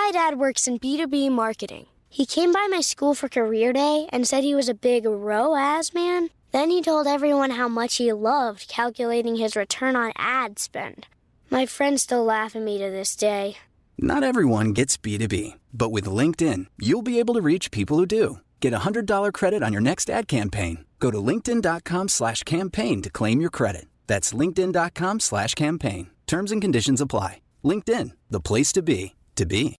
My dad works in B2B marketing. He came by my school for career day and said he was a big ROAS man. Then he told everyone how much he loved calculating his return on ad spend. My friends still laugh at me to this day. Not everyone gets B2B, but with LinkedIn, you'll be able to reach people who do. Get a $100 credit on your next ad campaign. Go to linkedin.com/campaign to claim your credit. That's linkedin.com/campaign. Terms and conditions apply. LinkedIn, the place to be, to be.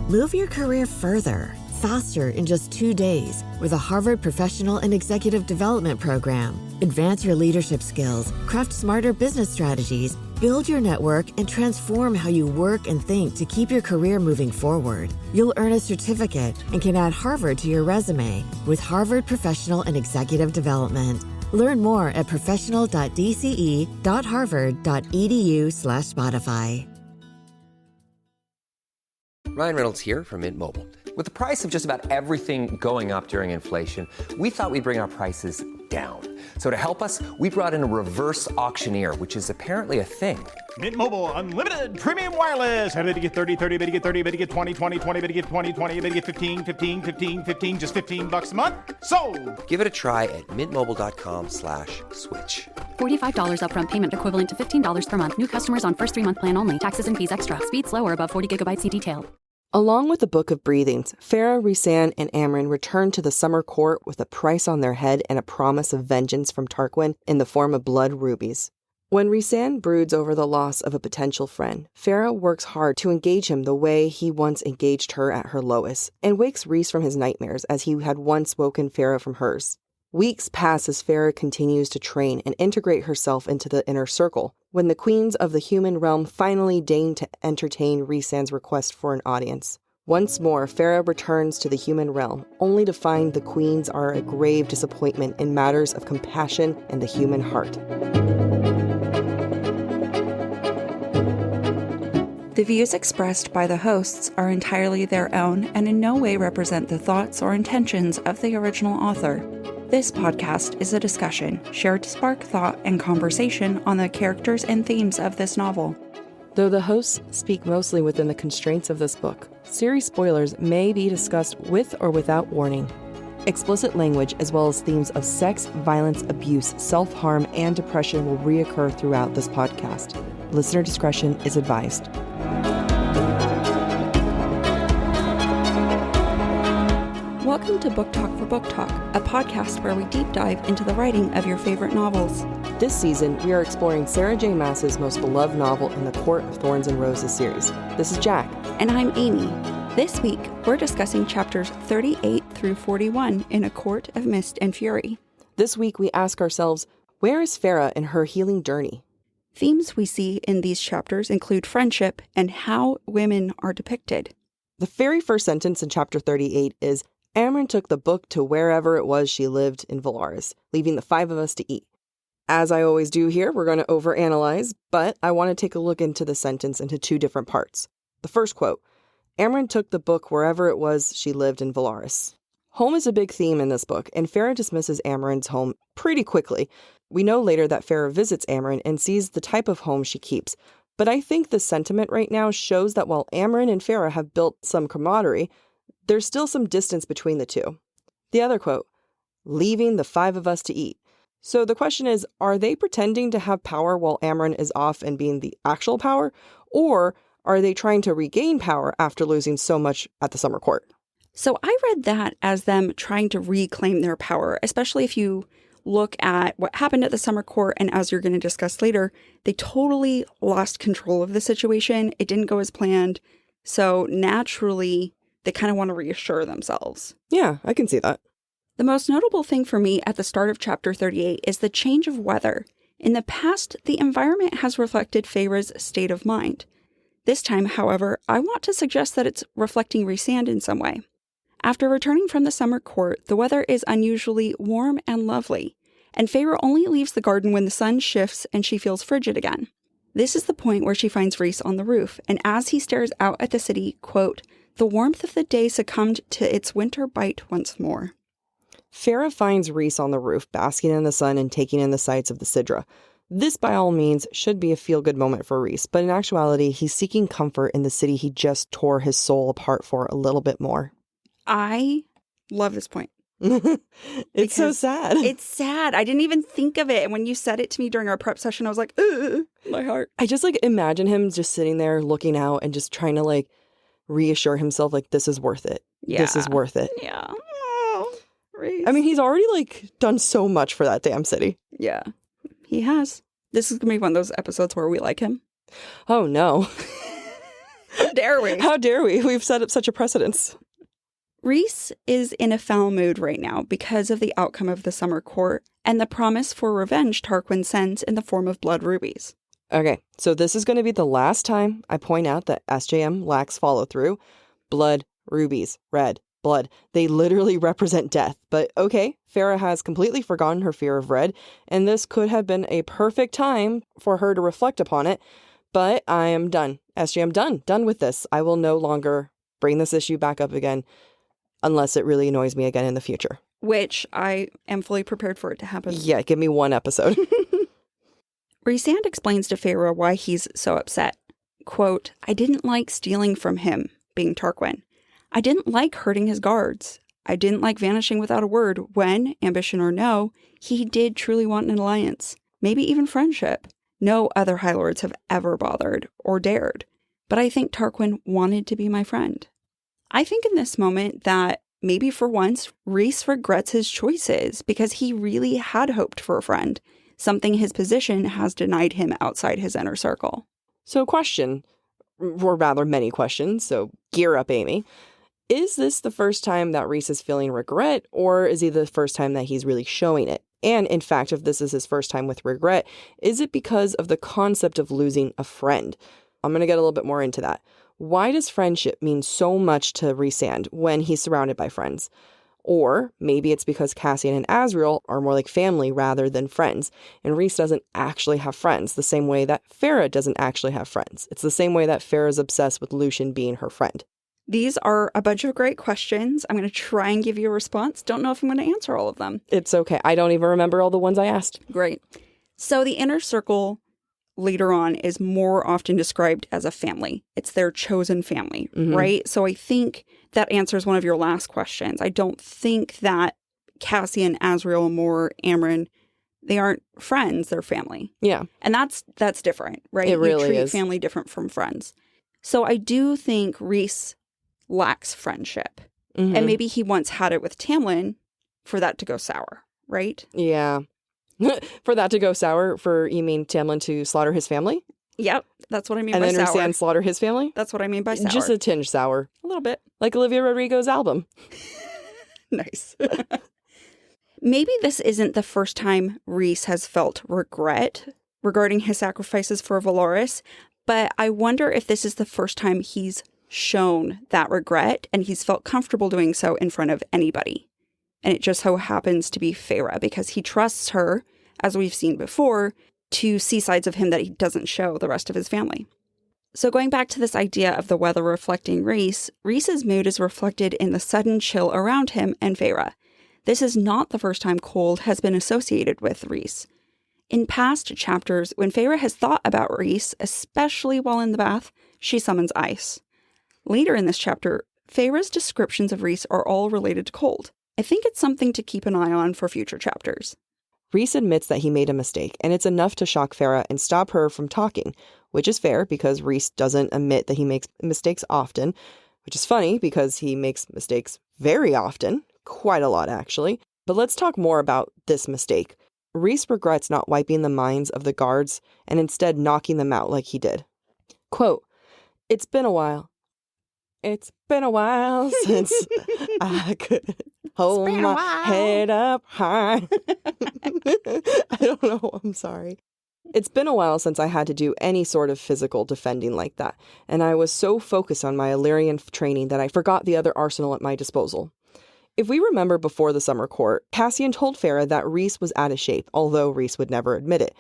Move your career further, faster in just 2 days with a Harvard Professional and Executive Development Program. Advance your leadership skills, craft smarter business strategies, build your network, and transform how you work and think to keep your career moving forward. You'll earn a certificate and can add Harvard to your resume with Harvard Professional and Executive Development. Learn more at professional.dce.harvard.edu/Spotify. Ryan Reynolds here from Mint Mobile. With the price of just about everything going up during inflation, we thought we'd bring our prices down. So to help us, we brought in a reverse auctioneer, which is apparently a thing. Mint Mobile Unlimited Premium Wireless. How to get 30, 30, bit to get 30, bit to get 20, 20, 20, bit to get 20, 20, bit to get 15, 15, 15, 15, just $15 a month? Sold! Give it a try at mintmobile.com/switch. $45 upfront payment equivalent to $15 per month. New customers on first 3-month plan only. Taxes and fees extra. Speed slower above 40 gigabytes. See detail. Along with the Book of Breathings, Feyre, Rhysand, and Amren return to the summer court with a price on their head and a promise of vengeance from Tarquin in the form of blood rubies. When Rhysand broods over the loss of a potential friend, Feyre works hard to engage him the way he once engaged her at her lowest, and wakes Rhys from his nightmares as he had once woken Feyre from hers. Weeks pass as Feyre continues to train and integrate herself into the inner circle, when the queens of the human realm finally deign to entertain Rhysand's request for an audience. Once more, Feyre returns to the human realm, only to find the queens are a grave disappointment in matters of compassion and the human heart. The views expressed by the hosts are entirely their own and in no way represent the thoughts or intentions of the original author. This podcast is a discussion shared to spark thought and conversation on the characters and themes of this novel. Though the hosts speak mostly within the constraints of this book, series spoilers may be discussed with or without warning. Explicit language as well as themes of sex, violence, abuse, self-harm, and depression will reoccur throughout this podcast. Listener discretion is advised. Welcome to BookTok for BookTok, a podcast where we deep dive into the writing of your favorite novels. This season, we are exploring Sarah J. Maas's most beloved novel in the Court of Thorns and Roses series. This is Jac. And I'm Amy. This week, we're discussing chapters 38 through 41 in A Court of Mist and Fury. This week, we ask ourselves, where is Feyre in her healing journey? Themes we see in these chapters include friendship and how women are depicted. The very first sentence in chapter 38 is, Amren took the book to wherever it was she lived in Velaris, leaving the 5 of us to eat. As I always do here, we're going to overanalyze, but I want to take a look into the sentence into 2 different parts. The first quote, Amren took the book wherever it was she lived in Velaris. Home is a big theme in this book, and Feyre dismisses Amren's home pretty quickly. We know later that Feyre visits Amren and sees the type of home she keeps, but I think the sentiment right now shows that while Amren and Feyre have built some camaraderie, there's still some distance between the two. The other quote, leaving the 5 of us to eat. So the question is, are they pretending to have power while Amren is off and being the actual power? Or are they trying to regain power after losing so much at the summer court? So I read that as them trying to reclaim their power, especially if you look at what happened at the summer court. And as you're going to discuss later, they totally lost control of the situation. It didn't go as planned. So naturally, they kind of want to reassure themselves. Yeah, I can see that. The most notable thing for me at the start of chapter 38 is the change of weather. In the past, the environment has reflected Feyre's state of mind. This time, however, I want to suggest that it's reflecting Rhysand in some way. After returning from the summer court, the weather is unusually warm and lovely, and Feyre only leaves the garden when the sun shifts and she feels frigid again. This is the point where she finds Rhys on the roof, and as he stares out at the city, quote, the warmth of the day succumbed to its winter bite once more. Feyre finds Rhys on the roof, basking in the sun and taking in the sights of the Sidra. This, by all means, should be a feel-good moment for Rhys, but in actuality, he's seeking comfort in the city he just tore his soul apart for a little bit more. I love this point. It's so sad. It's sad. I didn't even think of it. And when you said it to me during our prep session, I was like, ugh, my heart. I just like imagine him just sitting there looking out and just trying to like reassure himself like this is worth it. Yeah. This is worth it. Yeah. Oh, Rhys. I mean, he's already like done so much for that damn city. Yeah, he has. This is going to be one of those episodes where we like him. Oh, no. How dare we? How dare we? We've set up such a precedence. Rhys is in a foul mood right now because of the outcome of the summer court and the promise for revenge Tarquin sends in the form of blood rubies. Okay, so this is going to be the last time I point out that SJM lacks follow-through. Blood, rubies, red, blood. They literally represent death. But okay, Feyre has completely forgotten her fear of red, and this could have been a perfect time for her to reflect upon it. But I am done. SJM done with this. I will no longer bring this issue back up again unless it really annoys me again in the future. Which I am fully prepared for it to happen. Yeah, give me one episode. Rhysand explains to Feyre why he's so upset. Quote, I didn't like stealing from him, being Tarquin. I didn't like hurting his guards. I didn't like vanishing without a word when, ambition or no, he did truly want an alliance. Maybe even friendship. No other High Lords have ever bothered or dared. But I think Tarquin wanted to be my friend. I think in this moment that maybe for once, Rhys regrets his choices because he really had hoped for a friend, something his position has denied him outside his inner circle. So question, or rather many questions, so gear up, Amy. Is this the first time that Rhys is feeling regret, or is it the first time that he's really showing it? And in fact, if this is his first time with regret, is it because of the concept of losing a friend? I'm going to get a little bit more into that. Why does friendship mean so much to Rhysand when he's surrounded by friends? Or maybe it's because Cassian and Azriel are more like family rather than friends, and Rhys doesn't actually have friends the same way that Feyre doesn't actually have friends. It's the same way that Feyre is obsessed with Lucien being her friend. These are a bunch of great questions. I'm going to try and give you a response. Don't know if I'm going to answer all of them. It's okay. I don't even remember all the ones I asked. Great. So the inner circle later on is more often described as a family. It's their chosen family, right? So I think that answers one of your last questions. I don't think that Cassian, Azriel, Mor, Amren, they aren't friends, they're family. Yeah. And that's different, right? It really you treat is. family different from friends. So I do think Rhys lacks friendship. And maybe he once had it with Tamlin for that to go sour, right? Yeah. For that to go sour, you mean Tamlin to slaughter his family? Yep, that's what I mean by sour. And then sour. Rhysand slaughter his family? That's what I mean by sour. Just a tinge sour. A little bit. Like Olivia Rodrigo's album. Nice. Maybe this isn't the first time Rhys has felt regret regarding his sacrifices for Valoris, but I wonder if this is the first time he's shown that regret and he's felt comfortable doing so in front of anybody. And it just so happens to be Feyre because he trusts her, as we've seen before, to see sides of him that he doesn't show the rest of his family. So going back to this idea of the weather reflecting Rhys, Rhys's mood is reflected in the sudden chill around him and Feyre. This is not the first time cold has been associated with Rhys. In past chapters, when Feyre has thought about Rhys, especially while in the bath, she summons ice. Later in this chapter, Feyre's descriptions of Rhys are all related to cold. I think it's something to keep an eye on for future chapters. Rhys admits that he made a mistake, and it's enough to shock Feyre and stop her from talking, which is fair because Rhys doesn't admit that he makes mistakes often, which is funny because he makes mistakes very often, quite a lot actually. But let's talk more about this mistake. Rhys regrets not wiping the minds of the guards and instead knocking them out like he did. Quote, "It's been a while. It's been a while since I could hold my head up high." I don't know. I'm sorry. It's been a while since I had to do any sort of physical defending like that, and I was so focused on my Illyrian training that I forgot the other arsenal at my disposal. If we remember before the summer court, Cassian told Feyre that Rhys was out of shape, although Rhys would never admit it.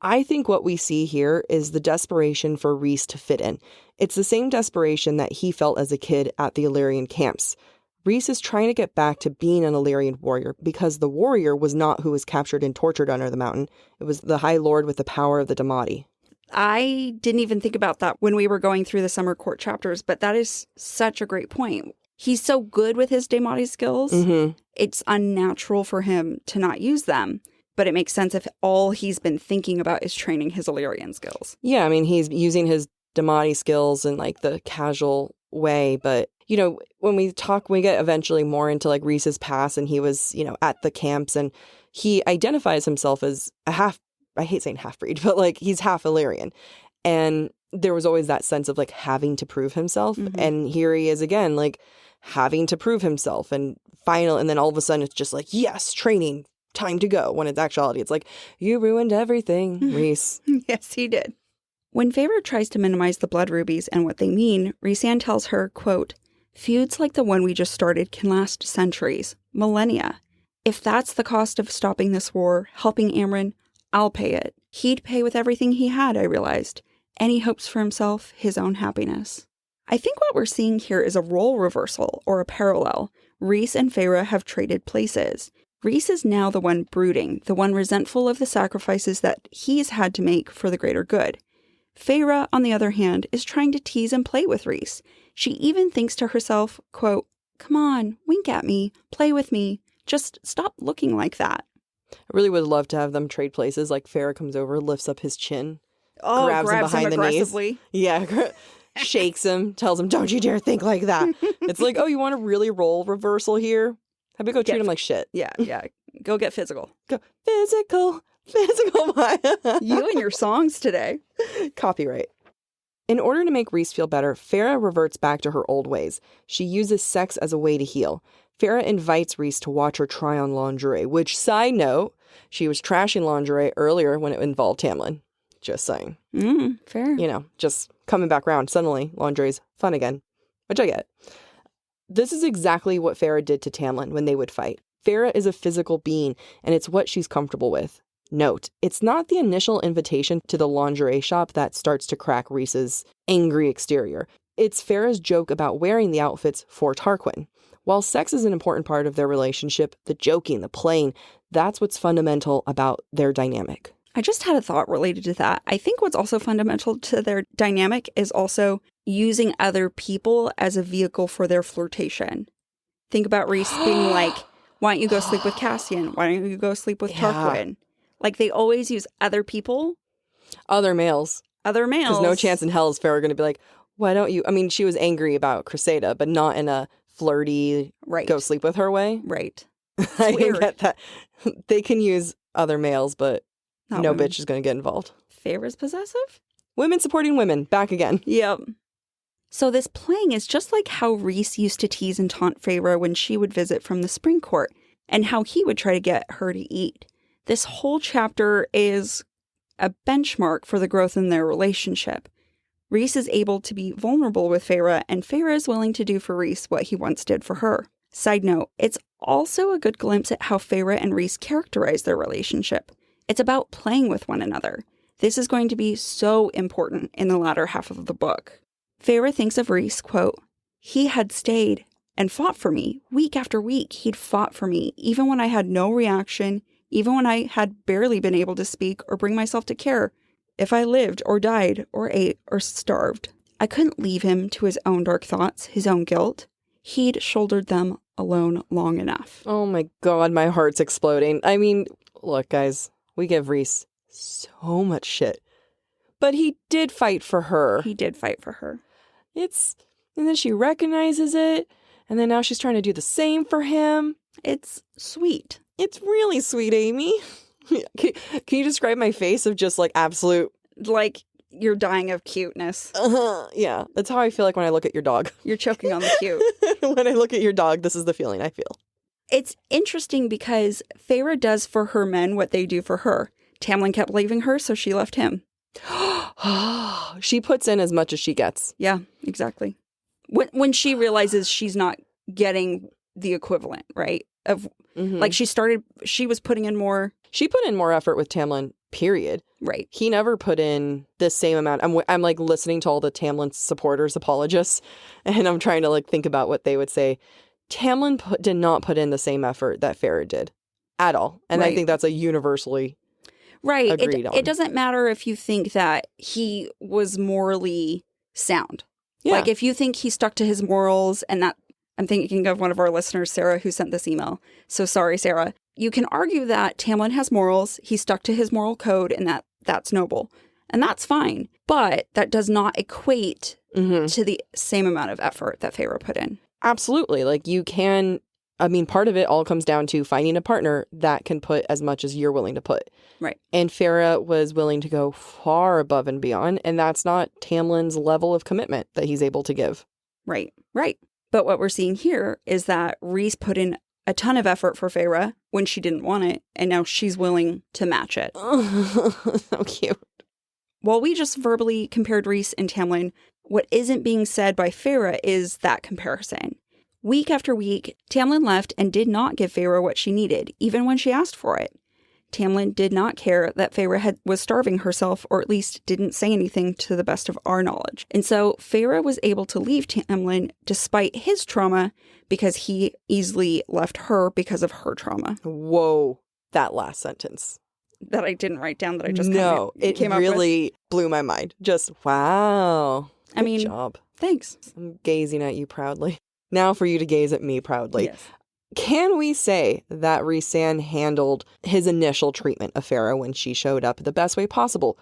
I think what we see here is the desperation for Rhys to fit in. It's the same desperation that he felt as a kid at the Illyrian camps. Rhys is trying to get back to being an Illyrian warrior because the warrior was not who was captured and tortured under the mountain. It was the High Lord with the power of the Damati. I didn't even think about that when we were going through the Summer Court chapters, but that is such a great point. He's so good with his Damati skills, it's unnatural for him to not use them. But it makes sense if all he's been thinking about is training his Illyrian skills. Yeah, I mean, he's using his Damati skills in like the casual way. But, you know, when we get eventually more into like Rhys's past, and he was, you know, at the camps, and he identifies himself as I hate saying half-breed, but like he's half Illyrian. And there was always that sense of like having to prove himself. And here he is again, like having to prove himself. And then all of a sudden it's just like, yes, training. Time to go, when in actuality it's like, you ruined everything, Rhys. Yes, he did. When Feyre tries to minimize the blood rubies and what they mean, Rhysand tells her, quote, feuds like the one we just started can last centuries, millennia. If that's the cost of stopping this war, helping Amren, I'll pay it. He'd pay with everything he had, I realized. Any hopes for himself, his own happiness. I think what we're seeing here is a role reversal, or a parallel. Rhys and Feyre have traded places. Rhys is now the one brooding, the one resentful of the sacrifices that he's had to make for the greater good. Feyre, on the other hand, is trying to tease and play with Rhys. She even thinks to herself, quote, come on, wink at me, play with me, just stop looking like that. I really would love to have them trade places, like Feyre comes over, lifts up his chin, grabs him behind the knees. Yeah, shakes him, tells him, don't you dare think like that. It's like, oh, you want a really role reversal here? How about go treat him like shit? Yeah. Go get physical. Go physical. You and your songs today. Copyright. In order to make Rhys feel better, Feyre reverts back to her old ways. She uses sex as a way to heal. Feyre invites Rhys to watch her try on lingerie, which, side note, she was trashing lingerie earlier when it involved Tamlin. Just saying. Fair. You know, just coming back around. Suddenly, lingerie's fun again, which I get. This is exactly what Feyre did to Tamlin when they would fight. Feyre is a physical being, and it's what she's comfortable with. Note, it's not the initial invitation to the lingerie shop that starts to crack Rhys's angry exterior. It's Feyre's joke about wearing the outfits for Tarquin. While sex is an important part of their relationship, the joking, the playing, that's what's fundamental about their dynamic. I just had a thought related to that. I think what's also fundamental to their dynamic is also using other people as a vehicle for their flirtation. Think about Rhys being like, why don't you go sleep with Cassian? Why don't you go sleep with Tarquin? Like, they always use other people. Other males. Because no chance in hell is Feyre going to be like, why don't you? I mean, she was angry about Cressida, but not in a flirty, go sleep with her way. Right. I can get that. They can use other males, but not no women. bitch is going to get involved. Feyre's possessive? Women supporting women. Back again. Yep. So this playing is just like how Rhys used to tease and taunt Feyre when she would visit from the spring court, and how he would try to get her to eat. This whole chapter is a benchmark for the growth in their relationship. Rhys is able to be vulnerable with Feyre, and Feyre is willing to do for Rhys what he once did for her. Side note, it's also a good glimpse at how Feyre and Rhys characterize their relationship. It's about playing with one another. This is going to be so important in the latter half of the book. Feyre thinks of Rhys, quote, he had stayed and fought for me. Week after week, he'd fought for me, even when I had no reaction, even when I had barely been able to speak or bring myself to care. If I lived or died or ate or starved, I couldn't leave him to his own dark thoughts, his own guilt. He'd shouldered them alone long enough. Oh my God, my heart's exploding. I mean, look, guys, we give Rhys so much shit. But he did fight for her. He did fight for her. And then she recognizes it, and then now she's trying to do the same for him. It's sweet. It's really sweet, Amy. Can you describe my face of just like absolute... Like you're dying of cuteness. Yeah, that's how I feel like when I look at your dog. You're choking on the cute. When I look at your dog, this is the feeling I feel. It's interesting because Feyre does for her men what they do for her. Tamlin kept leaving her, so she left him. She puts in as much as she gets. Yeah, exactly. When she realizes she's not getting the equivalent, right? Of like she was putting in more. She put in more effort with Tamlin, period. Right. He never put in the same amount. I'm like listening to all the Tamlin supporters, apologists, and I'm trying to like think about what they would say. Tamlin did not put in the same effort that Feyre did at all. And I think that's a universally agreed on. It doesn't matter if you think that he was morally sound. Yeah. Like if you think he stuck to his morals, and that I'm thinking of one of our listeners, Sarah, who sent this email. So sorry, Sarah. You can argue that Tamlin has morals, he stuck to his moral code, and that's noble. And that's fine. But that does not equate to the same amount of effort that Feyre put in. Absolutely. Like you can, I mean, part of it all comes down to finding a partner that can put as much as you're willing to put. Right. And Feyre was willing to go far above and beyond. And that's not Tamlin's level of commitment that he's able to give. Right. But what we're seeing here is that Rhys put in a ton of effort for Feyre when she didn't want it. And now she's willing to match it. So cute. While we just verbally compared Rhys and Tamlin, what isn't being said by Feyre is that comparison. Week after week, Tamlin left and did not give Feyre what she needed, even when she asked for it. Tamlin did not care that Feyre was starving herself, or at least didn't say anything to the best of our knowledge. And so Feyre was able to leave Tamlin despite his trauma because he easily left her because of her trauma. Whoa, that last sentence. That I didn't write down, that I just came up with. Really blew my mind. Just, wow. Good job. Thanks. I'm gazing at you proudly. Now for you to gaze at me proudly. Yes. Can we say that Rhysand handled his initial treatment of Feyre when she showed up the best way possible?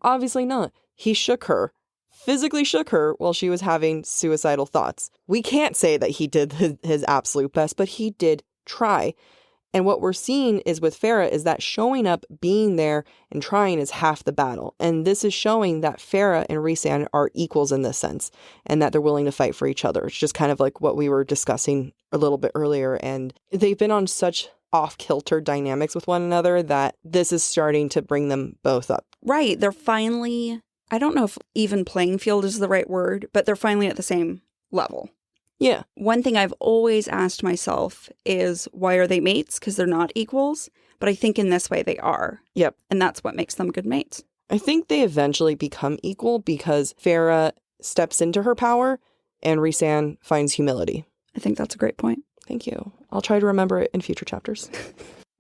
Obviously not. He shook her, physically shook her while she was having suicidal thoughts. We can't say that he did his absolute best, but he did try. And what we're seeing is with Feyre is that showing up, being there, and trying is half the battle. And this is showing that Feyre and Rhysand are equals in this sense, and that they're willing to fight for each other. It's just kind of like what we were discussing a little bit earlier. And they've been on such off-kilter dynamics with one another that this is starting to bring them both up. Right. They're finally, I don't know if even playing field is the right word, but they're finally at the same level. Yeah. One thing I've always asked myself is, why are they mates? Because they're not equals. But I think in this way they are. Yep. And that's what makes them good mates. I think they eventually become equal because Feyre steps into her power and Rhysand finds humility. I think that's a great point. Thank you. I'll try to remember it in future chapters.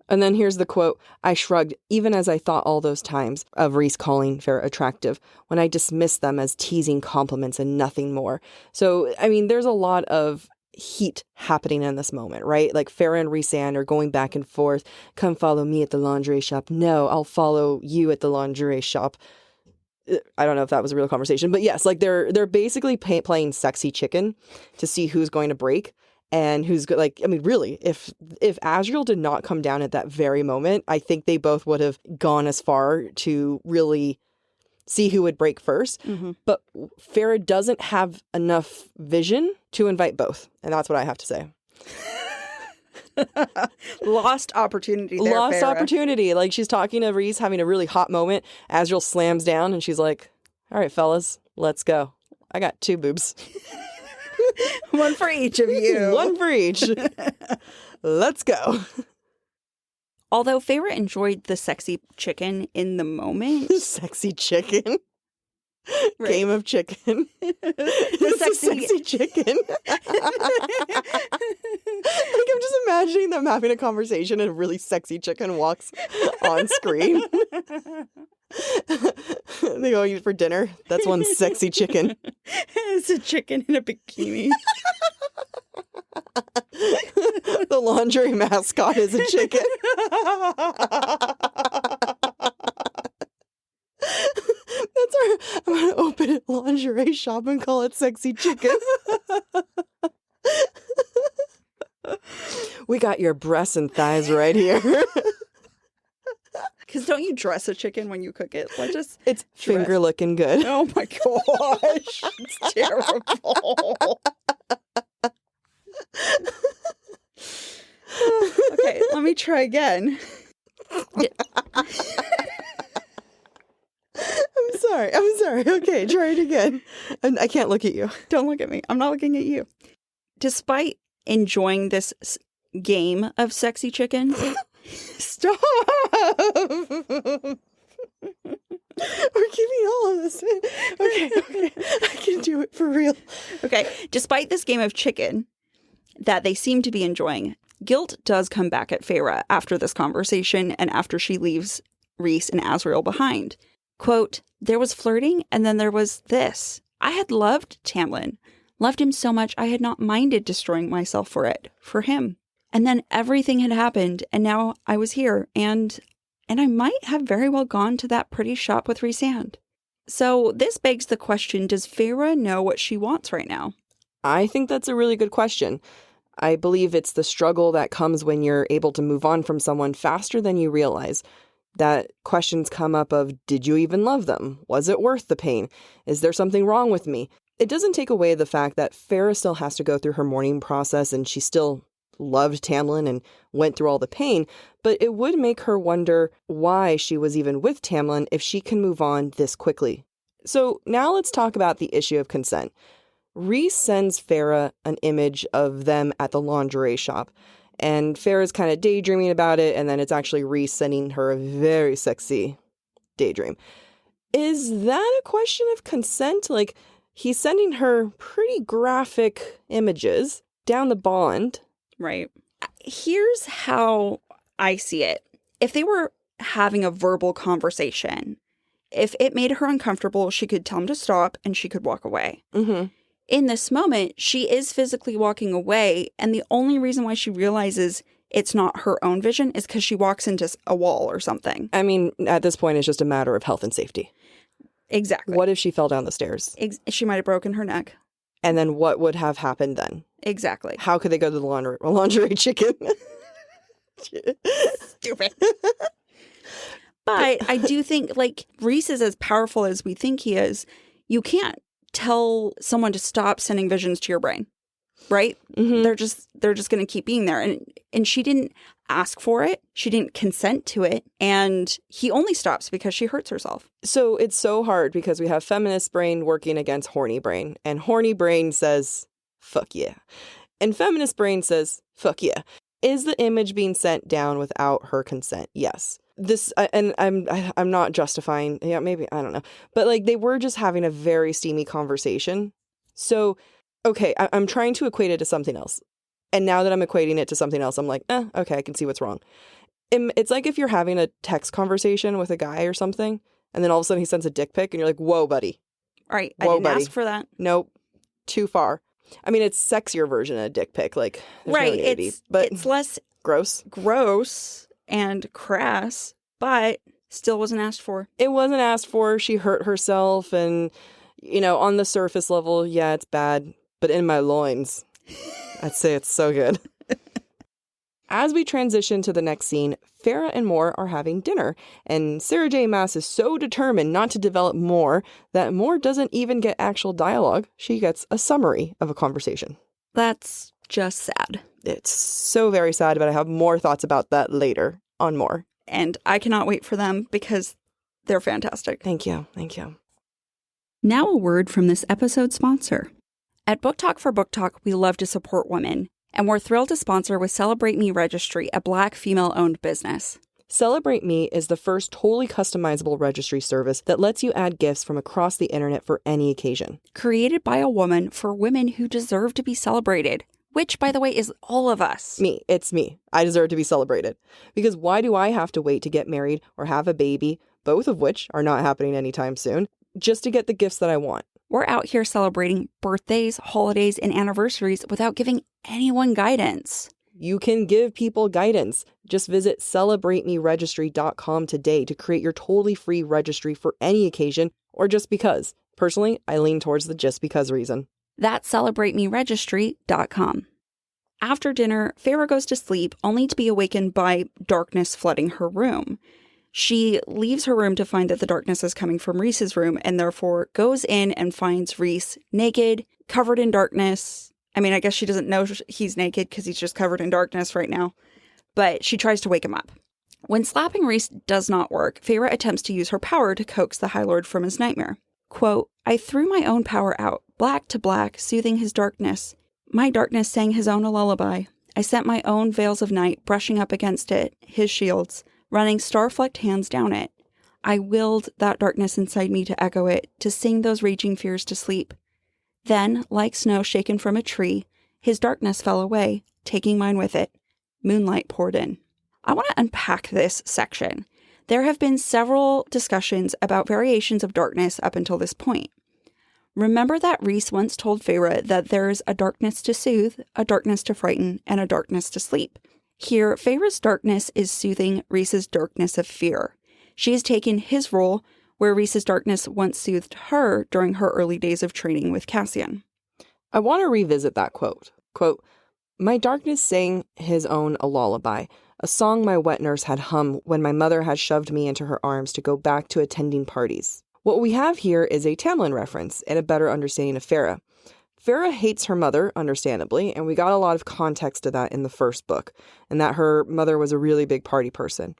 And then here's the quote. I shrugged, even as I thought all those times of Rhys calling Feyre attractive, when I dismissed them as teasing compliments and nothing more. So, I mean, there's a lot of heat happening in this moment, right? Like Feyre and Rhysand are going back and forth. Come follow me at the lingerie shop. No, I'll follow you at the lingerie shop. I don't know if that was a real conversation, but yes, like they're basically playing sexy chicken to see who's going to break. And who's good? Like, I mean, really, if Asriel did not come down at that very moment, I think they both would have gone as far to really see who would break first. Mm-hmm. But Feyre doesn't have enough vision to invite both. And that's what I have to say. Lost opportunity there, Lost Feyre. opportunity. Like, she's talking to Rhys, having a really hot moment. Asriel slams down and she's like, all right, fellas, let's go. I got 2 boobs. One for each of you. One for each. Let's go. Although Feyre enjoyed the sexy chicken in the moment. Sexy chicken. Right. Game of chicken. The sexy chicken. Like, I'm just imagining them having a conversation and a really sexy chicken walks on screen. They go eat for dinner. That's one sexy chicken. It's a chicken in a bikini. The laundry mascot is a chicken. I'm going to open a lingerie shop and call it Sexy Chicken. We got your breasts and thighs right here. Because don't you dress a chicken when you cook it? Like, just it's finger looking good. Oh my gosh. It's terrible. Okay, let me try again. I'm sorry. Okay, try it again. I can't look at you. Don't look at me. I'm not looking at you. Despite enjoying this game of sexy chicken, stop. We're keeping all of this in. Okay. I can do it for real. Okay. Despite this game of chicken, that they seem to be enjoying. Guilt does come back at Feyre after this conversation and after she leaves Rhys and Azriel behind. Quote, there was flirting and then there was this. I had loved Tamlin. Loved him so much I had not minded destroying myself for it. For him. And then everything had happened and now I was here and I might have very well gone to that pretty shop with Rhysand. So this begs the question, does Feyre know what she wants right now? I think that's a really good question. I believe it's the struggle that comes when you're able to move on from someone faster than you realize. That questions come up of, did you even love them? Was it worth the pain? Is there something wrong with me? It doesn't take away the fact that Feyre still has to go through her mourning process and she still loved Tamlin and went through all the pain, but it would make her wonder why she was even with Tamlin if she can move on this quickly. So now let's talk about the issue of consent. Rhys sends Feyre an image of them at the lingerie shop, and Feyre's kind of daydreaming about it, and then it's actually Rhys sending her a very sexy daydream. Is that a question of consent? Like, he's sending her pretty graphic images down the bond. Right. Here's how I see it. If they were having a verbal conversation, if it made her uncomfortable, she could tell him to stop and she could walk away. Mm-hmm. In this moment, she is physically walking away, and the only reason why she realizes it's not her own vision is because she walks into a wall or something. I mean, at this point, it's just a matter of health and safety. Exactly. What if she fell down the stairs? She might have broken her neck. And then what would have happened then? Exactly. How could they go to the lingerie chicken? Stupid. But I do think, like, Rhys is as powerful as we think he is. You can't tell someone to stop sending visions to your brain, right? Mm-hmm. They're just going to keep being there. And she didn't ask for it. She didn't consent to it. And he only stops because she hurts herself. So it's so hard because we have feminist brain working against horny brain. And horny brain says, fuck yeah. And feminist brain says, fuck yeah. Is the image being sent down without her consent? Yes. This, and I'm not justifying, yeah, maybe, I don't know. But like, they were just having a very steamy conversation. So, okay, I'm trying to equate it to something else. And now that I'm equating it to something else, I'm like, okay, I can see what's wrong. It's like if you're having a text conversation with a guy or something, and then all of a sudden he sends a dick pic, and you're like, whoa, buddy. All right, whoa, I didn't buddy. ask for that. Nope, too far. I mean, it's sexier version of a dick pic, like, there's right, no nudity, but it's less gross and crass, but still wasn't asked for. It wasn't asked for. She hurt herself, and, you know, on the surface level, yeah, it's bad, but in my loins, I'd say it's so good. As we transition to the next scene, Feyre and Mor are having dinner, and Sarah J. Maas is so determined not to develop Mor that Mor doesn't even get actual dialogue. She gets a summary of a conversation. That's just sad. It's so very sad, but I have more thoughts about that later on Mor. And I cannot wait for them because they're fantastic. Thank you. Thank you. Now a word from this episode's sponsor. At BookTok for BookTok, we love to support women, and we're thrilled to sponsor with Celebrate Me Registry, a Black female-owned business. Celebrate Me is the first totally customizable registry service that lets you add gifts from across the internet for any occasion. Created by a woman for women who deserve to be celebrated. Which, by the way, is all of us. Me. It's me. I deserve to be celebrated. Because why do I have to wait to get married or have a baby, both of which are not happening anytime soon, just to get the gifts that I want? We're out here celebrating birthdays, holidays, and anniversaries without giving anyone guidance. You can give people guidance. Just visit celebratemeregistry.com today to create your totally free registry for any occasion or just because. Personally, I lean towards the just because reason. That's celebratemeregistry.com. After dinner, Feyre goes to sleep only to be awakened by darkness flooding her room. She leaves her room to find that the darkness is coming from Rhys's room and therefore goes in and finds Rhys naked, covered in darkness. I mean, I guess she doesn't know he's naked because he's just covered in darkness right now. But she tries to wake him up. When slapping Rhys does not work, Feyre attempts to use her power to coax the High Lord from his nightmare. Quote, I threw my own power out, black to black, soothing his darkness. My darkness sang his own a lullaby. I sent my own veils of night brushing up against it, his shields, running star-flecked hands down it. I willed that darkness inside me to echo it, to sing those raging fears to sleep. Then, like snow shaken from a tree, His darkness fell away, taking mine with it. Moonlight poured in. I want to unpack this section. There have been several discussions about variations of darkness up until this point. Remember that Rhys once told Feyre that there is a darkness to soothe, a darkness to frighten, and a darkness to sleep. Here, Feyre's darkness is soothing Rhys's darkness of fear. She has taken his role where Rhys's darkness once soothed her during her early days of training with Cassian. I want to revisit that quote. Quote, "My darkness sang his own a lullaby, a song my wet nurse had hum when my mother had shoved me into her arms to go back to attending parties." What we have here is a Tamlin reference and a better understanding of Feyre. Feyre hates her mother, understandably, and we got a lot of context to that in the first book, and that her mother was a really big party person.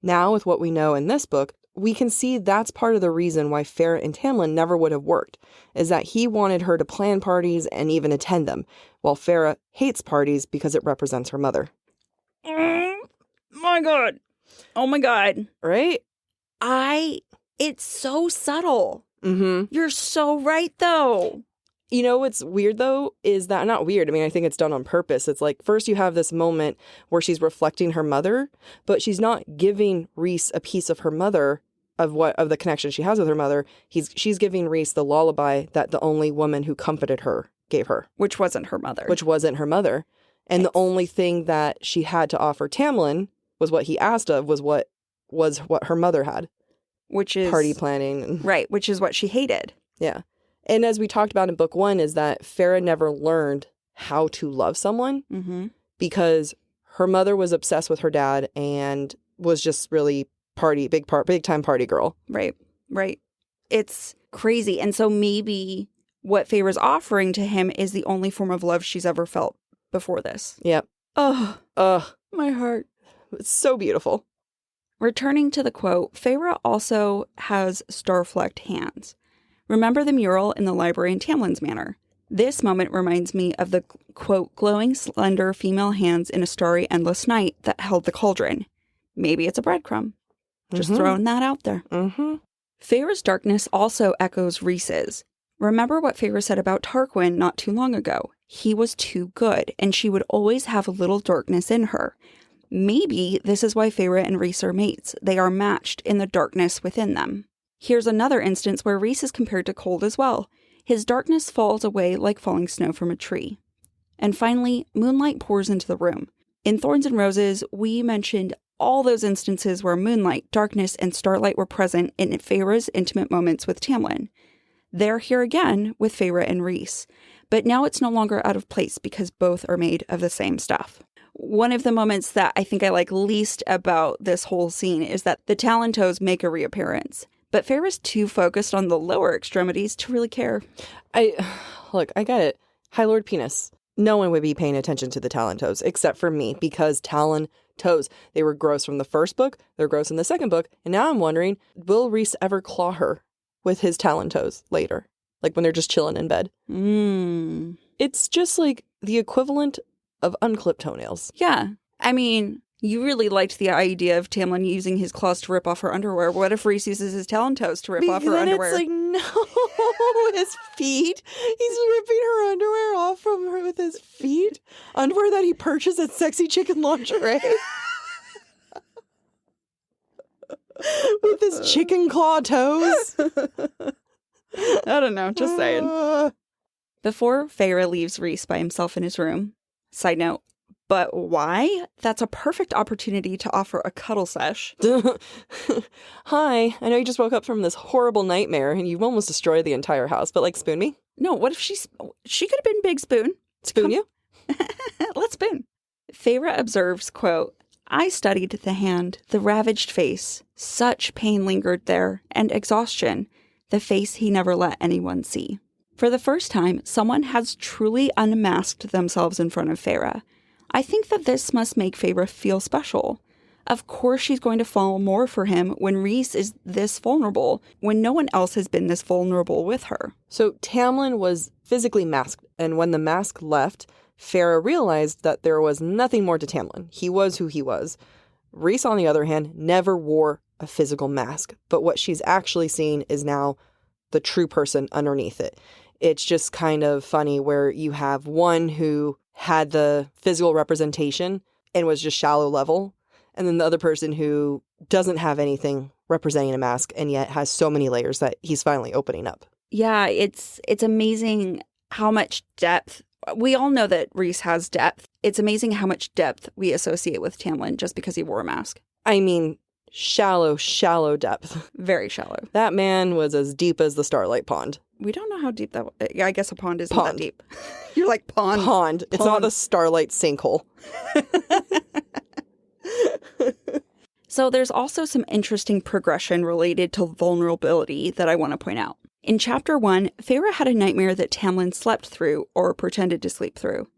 Now, with what we know in this book, we can see that's part of the reason why Feyre and Tamlin never would have worked, is that he wanted her to plan parties and even attend them, while Feyre hates parties because it represents her mother. My God. Oh my God. Right? It's so subtle. Mm-hmm. You're so right, though. You know what's weird, though, is that, not weird, I mean, I think it's done on purpose. It's like, first you have this moment where she's reflecting her mother, but she's not giving Rhys a piece of her mother, of the connection she has with her mother. She's giving Rhys the lullaby that the only woman who comforted her gave her. Which wasn't her mother. And the only thing that she had to offer Tamlin was what he asked of, was what her mother had. Which is... party planning. Right, which is what she hated. Yeah. And as we talked about in book 1, is that Feyre never learned how to love someone because her mother was obsessed with her dad and was just really big time party girl. Right. It's crazy. And so maybe what Feyre's offering to him is the only form of love she's ever felt before this. Yep. My heart. It's so beautiful. Returning to the quote, Feyre also has star-flecked hands. Remember the mural in the library in Tamlin's Manor? This moment reminds me of the, quote, glowing, slender female hands in a starry, endless night that held the cauldron. Maybe it's a breadcrumb. Just throwing that out there. Feyre's darkness also echoes Rhys's. Remember what Feyre said about Tarquin not too long ago. He was too good, and she would always have a little darkness in her. Maybe this is why Feyre and Rhys are mates. They are matched in the darkness within them. Here's another instance where Rhys is compared to cold as well. His darkness falls away like falling snow from a tree. And finally, moonlight pours into the room. In Thorns and Roses, we mentioned all those instances where moonlight, darkness, and starlight were present in Feyre's intimate moments with Tamlin. They're here again with Feyre and Rhys. But now it's no longer out of place because both are made of the same stuff. One of the moments that I think I like least about this whole scene is that the Talentos make a reappearance. But Feyre's too focused on the lower extremities to really care. I get it. High Lord Penis. No one would be paying attention to the Talentos except for me, because Talentos, they were gross from the first book, they're gross in the second book, and now I'm wondering, will Rhys ever claw her with his Talentos later? Like when they're just chilling in bed. It's just like the equivalent of unclipped toenails. Yeah. I mean, you really liked the idea of Tamlin using his claws to rip off her underwear. What if Rhys uses his Talentos to rip off her underwear? It's like, no, his feet. He's ripping her underwear off from her with his feet. Underwear that he purchased at Sexy Chicken Lingerie. With his chicken claw toes. I don't know, just saying. Before Feyre leaves Rhys by himself in his room, side note, but why? That's a perfect opportunity to offer a cuddle sesh. Hi, I know you just woke up from this horrible nightmare and you almost destroyed the entire house, but like, spoon me? No, what if she could have been Big Spoon? Spoon you? Let's spoon. Feyre observes, quote, I studied the hand, the ravaged face. Such pain lingered there, and exhaustion, the face he never let anyone see. For the first time, someone has truly unmasked themselves in front of Feyre. I think that this must make Feyre feel special. Of course she's going to fall more for him when Rhys is this vulnerable, when no one else has been this vulnerable with her. So Tamlin was physically masked, and when the mask left, Feyre realized that there was nothing more to Tamlin. He was who he was. Rhys, on the other hand, never wore a physical mask, but what she's actually seen is now the true person underneath it. It's just kind of funny where you have one who had the physical representation and was just shallow level. And then the other person who doesn't have anything representing a mask and yet has so many layers that he's finally opening up. Yeah, it's amazing how much depth. We all know that Rhys has depth. It's amazing how much depth we associate with Tamlin just because he wore a mask. I mean, shallow depth. Very shallow. That man was as deep as the Starlight Pond. We don't know how deep that was. Yeah, I guess a pond isn't that deep. You're like, pond. Pond. It's not the Starlight sinkhole. So there's also some interesting progression related to vulnerability that I want to point out. In Chapter 1, Feyre had a nightmare that Tamlin slept through or pretended to sleep through.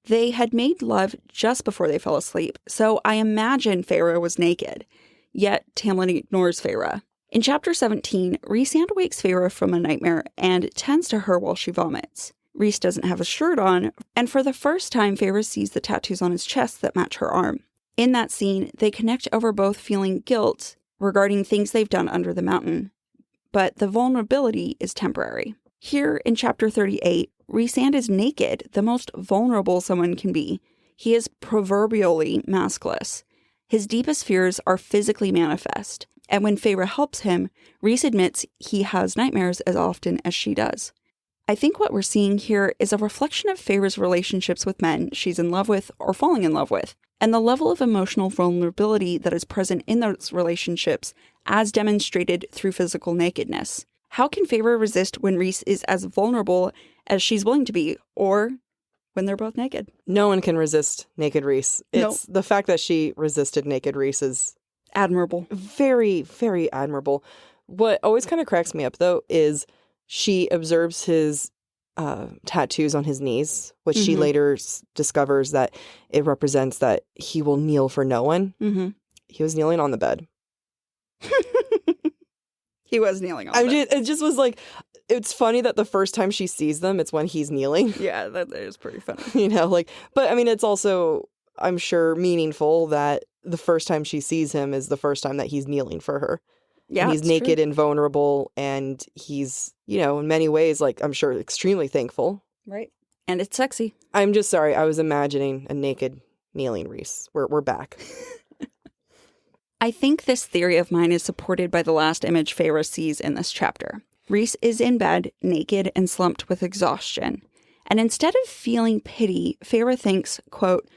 They had made love just before they fell asleep, so I imagine Feyre was naked. Yet Tamlin ignores Feyre. In Chapter 17, Rhysand wakes Feyre from a nightmare and tends to her while she vomits. Rhys doesn't have a shirt on, and for the first time, Feyre sees the tattoos on his chest that match her arm. In that scene, they connect over both feeling guilt regarding things they've done under the mountain. But the vulnerability is temporary. Here in Chapter 38, Rhysand is naked, the most vulnerable someone can be. He is proverbially maskless. His deepest fears are physically manifest. And when Feyre helps him, Rhys admits he has nightmares as often as she does. I think what we're seeing here is a reflection of Feyre's relationships with men she's in love with or falling in love with, and the level of emotional vulnerability that is present in those relationships as demonstrated through physical nakedness. How can Feyre resist when Rhys is as vulnerable as she's willing to be, or when they're both naked? No one can resist naked Rhys. It's the fact that she resisted naked Rhys is admirable. Very, very admirable. What always kind of cracks me up, though, is she observes his tattoos on his knees, which she later discovers that it represents that he will kneel for no one. Mm-hmm. He was kneeling on the bed. He was kneeling on the bed. It just was like, it's funny that the first time she sees them, it's when he's kneeling. Yeah, that is pretty funny. But I mean, it's also, I'm sure, meaningful that the first time she sees him is the first time that he's kneeling for her. Yeah, and he's naked and vulnerable, and he's, in many ways, like, I'm sure, extremely thankful. Right. And it's sexy. I'm just sorry. I was imagining a naked kneeling Rhys. We're back. I think this theory of mine is supported by the last image Feyre sees in this chapter. Rhys is in bed, naked and slumped with exhaustion. And instead of feeling pity, Feyre thinks, quote,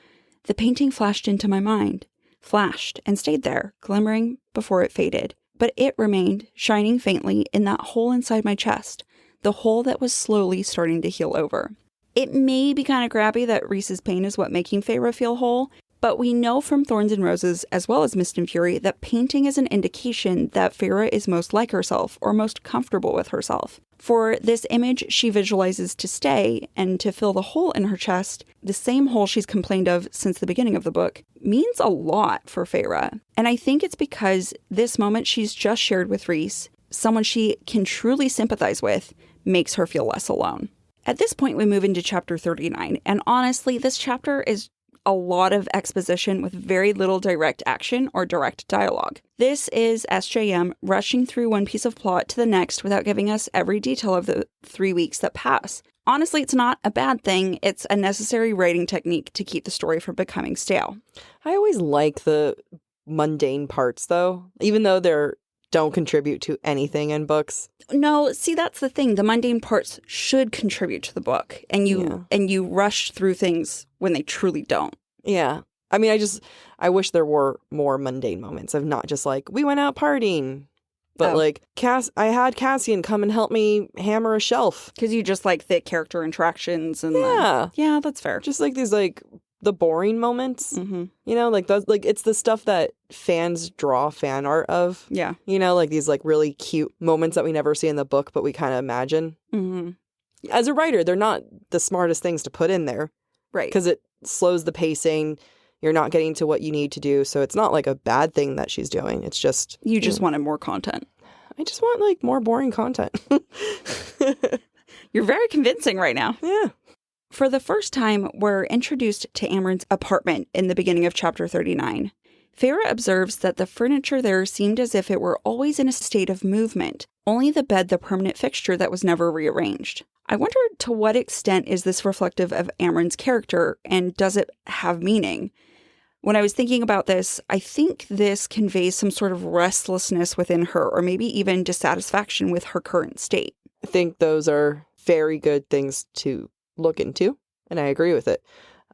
"The painting flashed into my mind, flashed and stayed there, glimmering before it faded. But it remained, shining faintly in that hole inside my chest, the hole that was slowly starting to heal over." It may be kind of crappy that Rhys's pain is what making Feyre feel whole, but we know from Thorns and Roses, as well as Mist and Fury, that painting is an indication that Feyre is most like herself, or most comfortable with herself. For this image she visualizes to stay, and to fill the hole in her chest, the same hole she's complained of since the beginning of the book, means a lot for Feyre. And I think it's because this moment she's just shared with Rhys, someone she can truly sympathize with, makes her feel less alone. At this point, we move into Chapter 39, and honestly, this chapter is a lot of exposition with very little direct action or direct dialogue. This is SJM rushing through one piece of plot to the next without giving us every detail of the 3 weeks that pass. Honestly, it's not a bad thing. It's a necessary writing technique to keep the story from becoming stale. I always like the mundane parts, though, even though they don't contribute to anything in books. No, see, that's the thing. The mundane parts should contribute to the book, and you rush through things when they truly don't. Yeah. I mean, I wish there were more mundane moments of not just like, we went out partying, but like, I had Cassian come and help me hammer a shelf. Because you just like the character interactions and yeah, that's fair. Just like these like the boring moments, like those, like it's the stuff that fans draw fan art of. Yeah. Like these like really cute moments that we never see in the book, but we kind of imagine. Mm-hmm. As a writer, they're not the smartest things to put in there. Right. Because it slows the pacing. You're not getting to what you need to do. So it's not like a bad thing that she's doing. It's just... You just wanted more content. I just want like more boring content. You're very convincing right now. Yeah. For the first time, we're introduced to Amren's apartment in the beginning of Chapter 39. Feyre observes that the furniture there seemed as if it were always in a state of movement, only the bed the permanent fixture that was never rearranged. I wonder to what extent is this reflective of Amren's character, and does it have meaning? When I was thinking about this, I think this conveys some sort of restlessness within her, or maybe even dissatisfaction with her current state. I think those are very good things to look into, and I agree with it.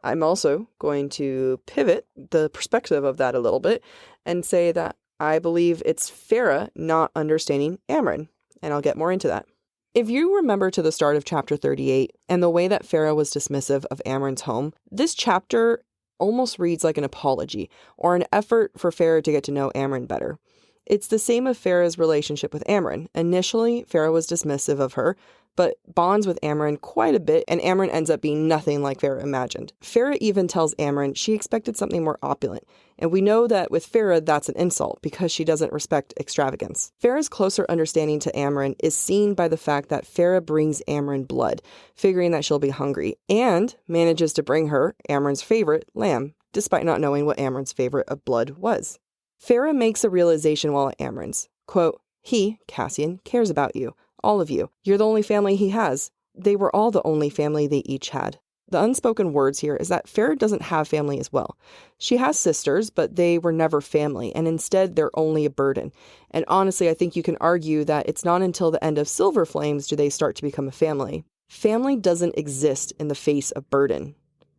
I'm also going to pivot the perspective of that a little bit and say that I believe it's Feyre not understanding Amren, and I'll get more into that. If you remember to the start of chapter 38 and the way that Feyre was dismissive of Amren's home, this chapter almost reads like an apology or an effort for Feyre to get to know Amren better. It's the same of Feyre's relationship with Amren. Initially, Feyre was dismissive of her, but bonds with Amren quite a bit, and Amren ends up being nothing like Feyre imagined. Feyre even tells Amren she expected something more opulent, and we know that with Feyre that's an insult because she doesn't respect extravagance. Feyre's closer understanding to Amren is seen by the fact that Feyre brings Amren blood, figuring that she'll be hungry, and manages to bring her Amren's favorite, lamb, despite not knowing what Amren's favorite of blood was. Feyre makes a realization while at Amren's. Quote, "He, Cassian, cares about you. All of you. You're the only family he has. They were all the only family they each had." The unspoken words here is that Feyre doesn't have family as well. She has sisters, but they were never family, and instead they're only a burden. And honestly, I think you can argue that it's not until the end of Silver Flames do they start to become a family. Family doesn't exist in the face of burden.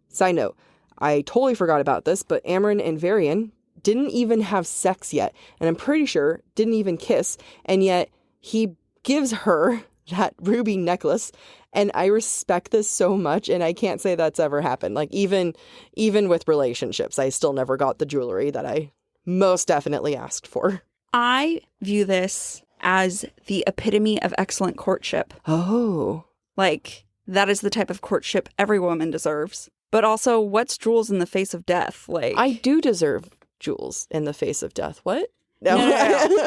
Side note, I totally forgot about this, but Amren and Varian didn't even have sex yet, and I'm pretty sure didn't even kiss, and yet he gives her that ruby necklace, and I respect this so much, and I can't say that's ever happened. Like, even with relationships, I still never got the jewelry that I most definitely asked for. I view this as the epitome of excellent courtship. Oh. Like, that is the type of courtship every woman deserves. But also, what's jewels in the face of death? Like, I do deserve jewels in the face of death. What? No.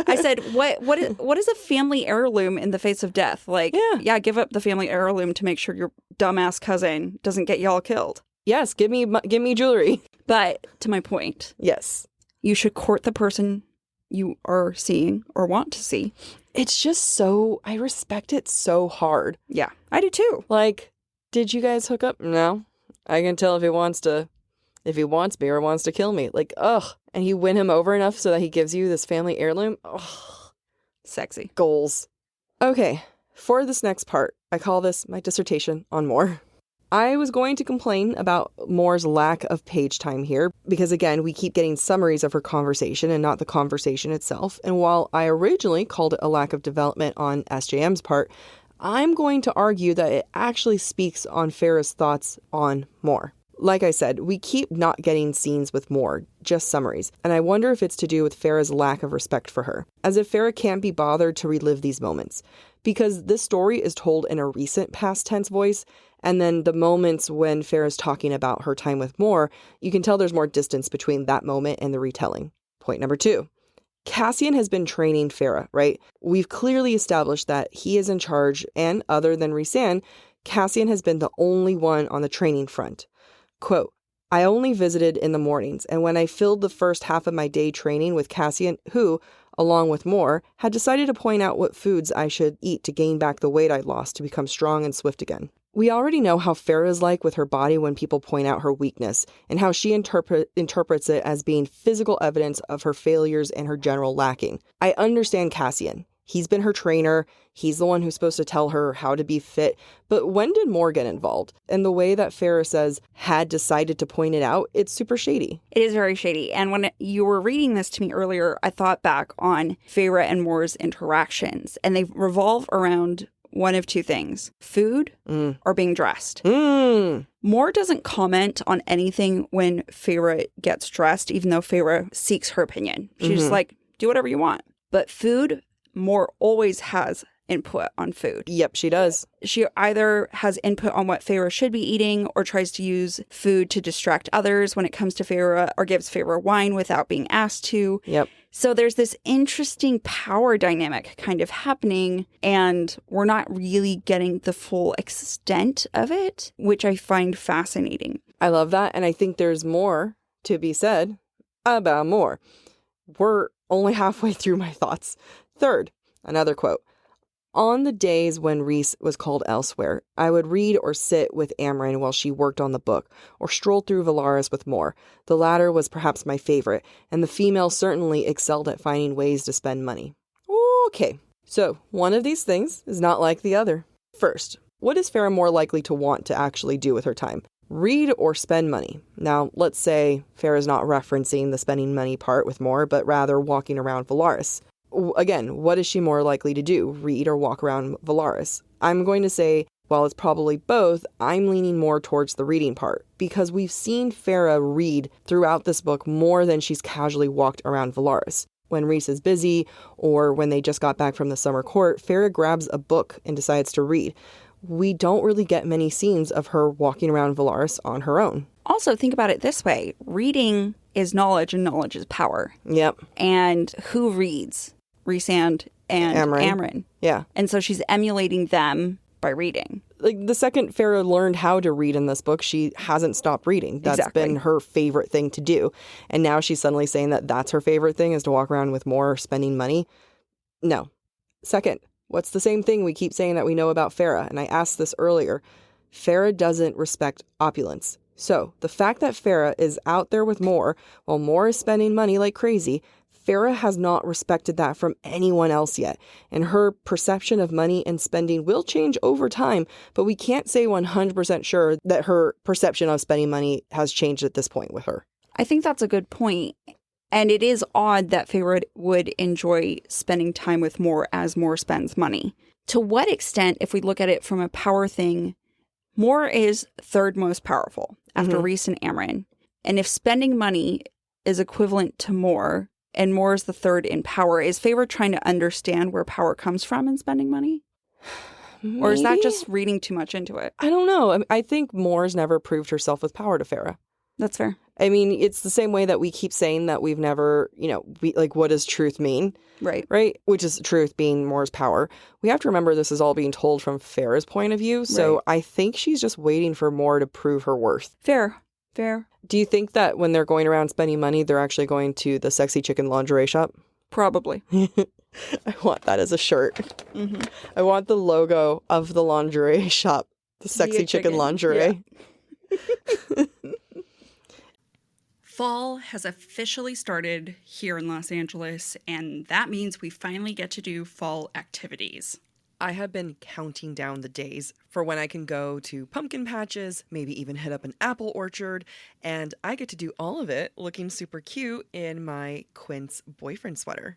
I said, what is a family heirloom in the face of death? Like, yeah, give up the family heirloom to make sure your dumbass cousin doesn't get y'all killed. Yes, give me jewelry. But to my point, yes, you should court the person you are seeing or want to see. It's just so, I respect it so hard. Yeah, I do too. Like, did you guys hook up? No. I can tell if he wants me or wants to kill me. Like, ugh. And you win him over enough so that he gives you this family heirloom. Ugh. Sexy. Goals. Okay, for this next part, I call this my dissertation on Mor. I was going to complain about Mor's lack of page time here because, again, we keep getting summaries of her conversation and not the conversation itself. And while I originally called it a lack of development on SJM's part, I'm going to argue that it actually speaks on Feyre's thoughts on Mor. Like I said, we keep not getting scenes with Mor, just summaries, and I wonder if it's to do with Feyre's lack of respect for her, as if Feyre can't be bothered to relive these moments, because this story is told in a recent past tense voice, and then the moments when Feyre's talking about her time with Mor, you can tell there's more distance between that moment and the retelling. Point number 2. Cassian has been training Feyre, right? We've clearly established that he is in charge, and other than Rhysand, Cassian has been the only one on the training front. Quote, "I only visited in the mornings, and when I filled the first half of my day training with Cassian, who, along with Mor, had decided to point out what foods I should eat to gain back the weight I lost to become strong and swift again." We already know how Feyre is like with her body when people point out her weakness, and how she interprets it as being physical evidence of her failures and her general lacking. I understand Cassian. He's been her trainer. He's the one who's supposed to tell her how to be fit. But when did Mor get involved? And the way that Feyre says had decided to point it out, it's super shady. It is very shady. And when you were reading this to me earlier, I thought back on Feyre and Mor's interactions. And they revolve around one of two things: food or being dressed. Mor doesn't comment on anything when Feyre gets dressed, even though Feyre seeks her opinion. She's just like, do whatever you want. But food, Mor always has input on food. Yep, she does. She either has input on what Feyre should be eating or tries to use food to distract others when it comes to Feyre, or gives Feyre wine without being asked to. Yep. So there's this interesting power dynamic kind of happening, and we're not really getting the full extent of it, which I find fascinating. I love that, and I think there's more to be said about more. We're only halfway through my thoughts. Third, another quote. On the days when Rhys was called elsewhere, I would read or sit with Amren while she worked on the book, or stroll through Velaris with Mor. The latter was perhaps my favorite, and the female certainly excelled at finding ways to spend money. Okay, so one of these things is not like the other. First, what is Feyre more likely to want to actually do with her time? Read or spend money? Now, let's say Feyre is not referencing the spending money part with Mor, but rather walking around Velaris. Again, what is she more likely to do? Read or walk around Velaris? I'm going to say, while it's probably both, I'm leaning more towards the reading part, because we've seen Feyre read throughout this book more than she's casually walked around Velaris. When Rhys is busy, or when they just got back from the summer court, Feyre grabs a book and decides to read. We don't really get many scenes of her walking around Velaris on her own. Also, think about it this way. Reading is knowledge and knowledge is power. Yep. And who reads? Rhysand and Amren. Yeah. And so she's emulating them by reading. Like, the second Feyre learned how to read in this book, she hasn't stopped reading. That's been her favorite thing to do. And now she's suddenly saying that that's her favorite thing, is to walk around with Mor spending money. No. Second, what's the same thing we keep saying that we know about Feyre? And I asked this earlier. Feyre doesn't respect opulence. So the fact that Feyre is out there with Mor while Mor is spending money like crazy, Feyre has not respected that from anyone else yet, and her perception of money and spending will change over time, but we can't say 100% sure that her perception of spending money has changed at this point with her. I think that's a good point. And it is odd that Feyre would enjoy spending time with Mor as Mor spends money. To what extent, if we look at it from a power thing, Mor is third most powerful after Rhys and Amren. And if spending money is equivalent to Mor, and Mor is the third in power, is Feyre trying to understand where power comes from in spending money? Maybe? Or is that just reading too much into it? I don't know. I think Mor's never proved herself with power to Feyre. That's fair. I mean, it's the same way that we keep saying that we've never, what does truth mean? Right. Right? Which is truth being Mor's power. We have to remember this is all being told from Feyre's point of view. So right. I think she's just waiting for Mor to prove her worth. Fair. Do you think that when they're going around spending money, they're actually going to the sexy chicken lingerie shop? Probably. I want that as a shirt. Mm-hmm. I want the logo of the lingerie shop. The sexy chicken lingerie. Yeah. Fall has officially started here in Los Angeles, and that means we finally get to do fall activities. I have been counting down the days for when I can go to pumpkin patches, maybe even hit up an apple orchard, and I get to do all of it looking super cute in my Quince boyfriend sweater.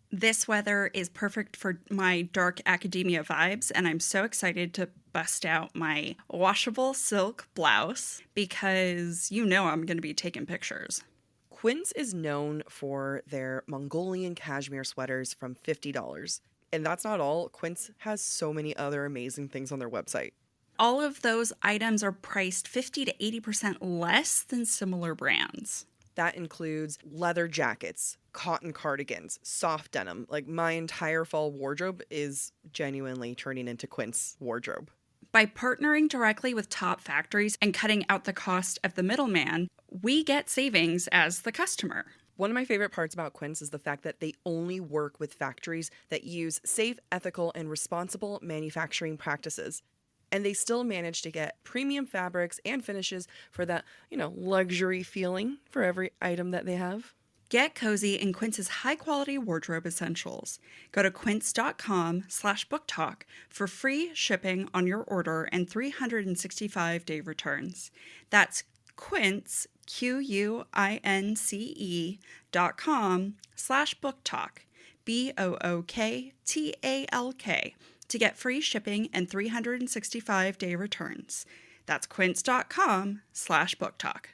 This weather is perfect for my dark academia vibes, and I'm so excited to bust out my washable silk blouse because I'm going to be taking pictures. Quince is known for their Mongolian cashmere sweaters from $50. And that's not all. Quince has so many other amazing things on their website. All of those items are priced 50 to 80% less than similar brands. That includes leather jackets, cotton cardigans, soft denim. Like, my entire fall wardrobe is genuinely turning into Quince wardrobe. By partnering directly with top factories and cutting out the cost of the middleman, we get savings as the customer. One of my favorite parts about Quince is the fact that they only work with factories that use safe, ethical, and responsible manufacturing practices. And they still manage to get premium fabrics and finishes for that, luxury feeling for every item that they have. Get cozy in Quince's high-quality wardrobe essentials. Go to quince.com/booktalk for free shipping on your order and 365-day returns. That's Quince, QUINCE.com/booktalk, BOOKTALK, to get free shipping and 365-day returns. That's quince.com/booktalk.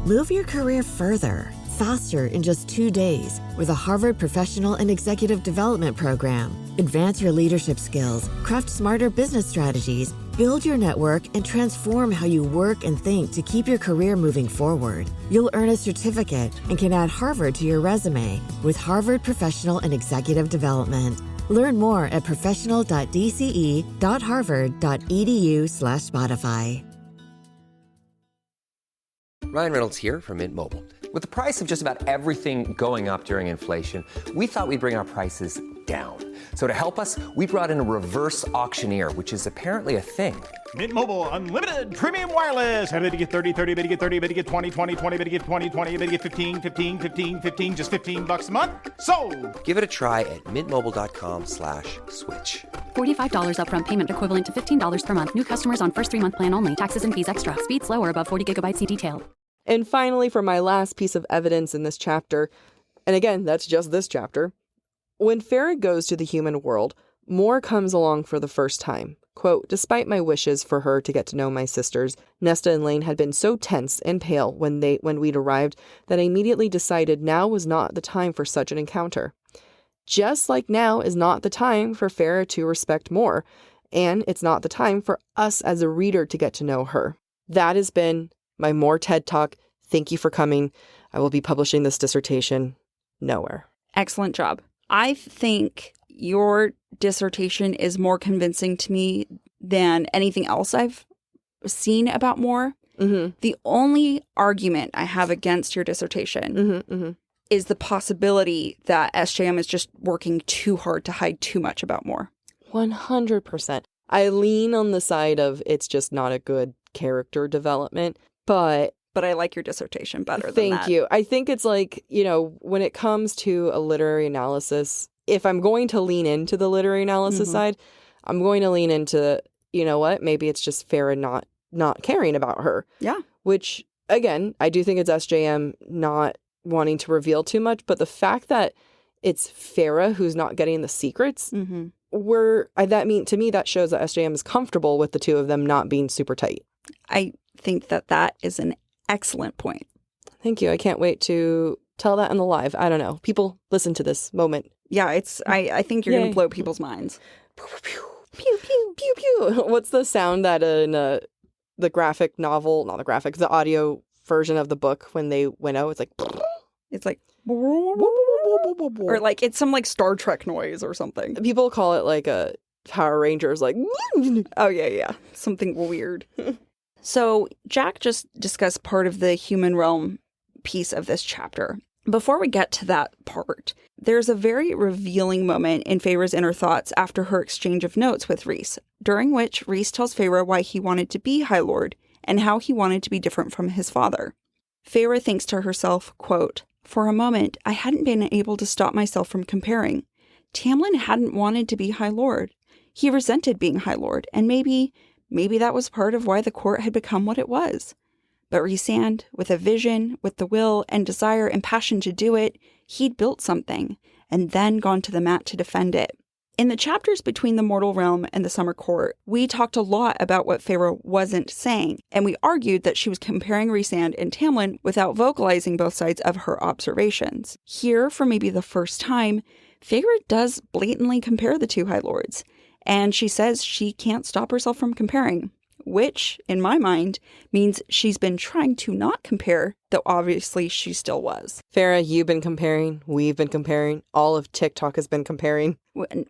Move your career further, faster in just 2 days with a Harvard Professional and Executive Development Program. Advance your leadership skills, craft smarter business strategies, build your network, and transform how you work and think to keep your career moving forward. You'll earn a certificate and can add Harvard to your resume with Harvard Professional and Executive Development. Learn more at professional.dce.harvard.edu/Spotify. Ryan Reynolds here from Mint Mobile. With the price of just about everything going up during inflation, we thought we'd bring our prices down. So to help us, we brought in a reverse auctioneer, which is apparently a thing. Mint Mobile Unlimited Premium Wireless. How to get 30, 30, bit to get 30, bit to get 20, 20, 20, bit to get 20, 20, bit to get 15, 15, 15, 15, just $15 a month? Sold! Give it a try at mintmobile.com/switch. $45 upfront payment equivalent to $15 per month. New customers on first 3-month plan only. Taxes and fees extra. Speed slower above 40 gigabytes. See detail. And finally, for my last piece of evidence in this chapter, and again, that's just this chapter, when Feyre goes to the human world, more comes along for the first time. Quote, despite my wishes for her to get to know my sisters, Nesta and Lane had been so tense and pale when we'd arrived that I immediately decided now was not the time for such an encounter. Just like now is not the time for Feyre to respect more, and it's not the time for us as a reader to get to know her. That has been my More TED Talk. Thank you for coming. I will be publishing this dissertation nowhere. Excellent job. I think your dissertation is more convincing to me than anything else I've seen about More. Mm-hmm. The only argument I have against your dissertation is the possibility that SJM is just working too hard to hide too much about More. 100%. I lean on the side of it's just not a good character development, but I like your dissertation better than that. Thank you. I think it's like, when it comes to a literary analysis, if I'm going to lean into the literary analysis side, I'm going to lean into, maybe it's just Feyre not caring about her. Yeah. Which, again, I do think it's SJM not wanting to reveal too much, but the fact that it's Feyre who's not getting the secrets, to me, that shows that SJM is comfortable with the two of them not being super tight. I think that is an excellent point. Thank you. I can't wait to tell that in the live. I don't know. People listen to this moment. Yeah, I think you're going to blow people's minds. Pew, pew, pew, pew, pew, pew. What's the sound that in the graphic novel, not the graphic, the audio version of the book when they winnow? It's like... Or like it's some like Star Trek noise or something. People call it like a Power Rangers, like... Oh, yeah. Something weird. So Jac just discussed part of the human realm piece of this chapter. Before we get to that part, there's a very revealing moment in Feyre's inner thoughts after her exchange of notes with Rhys, during which Rhys tells Feyre why he wanted to be High Lord and how he wanted to be different from his father. Feyre thinks to herself, quote, for a moment, I hadn't been able to stop myself from comparing. Tamlin hadn't wanted to be High Lord. He resented being High Lord, and maybe that was part of why the court had become what it was. But Rhysand, with a vision, with the will and desire and passion to do it, he'd built something, and then gone to the mat to defend it. In the chapters between the mortal realm and the summer court, we talked a lot about what Feyre wasn't saying, and we argued that she was comparing Rhysand and Tamlin without vocalizing both sides of her observations. Here, for maybe the first time, Feyre does blatantly compare the two High Lords, and she says she can't stop herself from comparing, which, in my mind, means she's been trying to not compare, though obviously she still was. Feyre, you've been comparing, we've been comparing, all of TikTok has been comparing.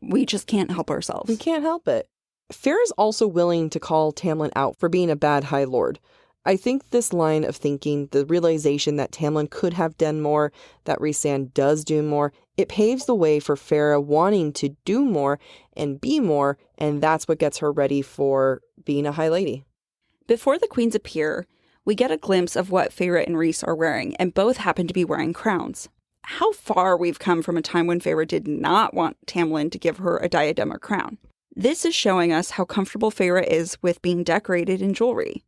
We just can't help ourselves. We can't help it. Feyre's also willing to call Tamlin out for being a bad High Lord. I think this line of thinking, the realization that Tamlin could have done more, that Rhysand does do more, it paves the way for Feyre wanting to do more and be more, and that's what gets her ready for being a High Lady. Before the queens appear, we get a glimpse of what Feyre and Rhys are wearing, and both happen to be wearing crowns. How far we've come from a time when Feyre did not want Tamlin to give her a diadem or crown. This is showing us how comfortable Feyre is with being decorated in jewelry.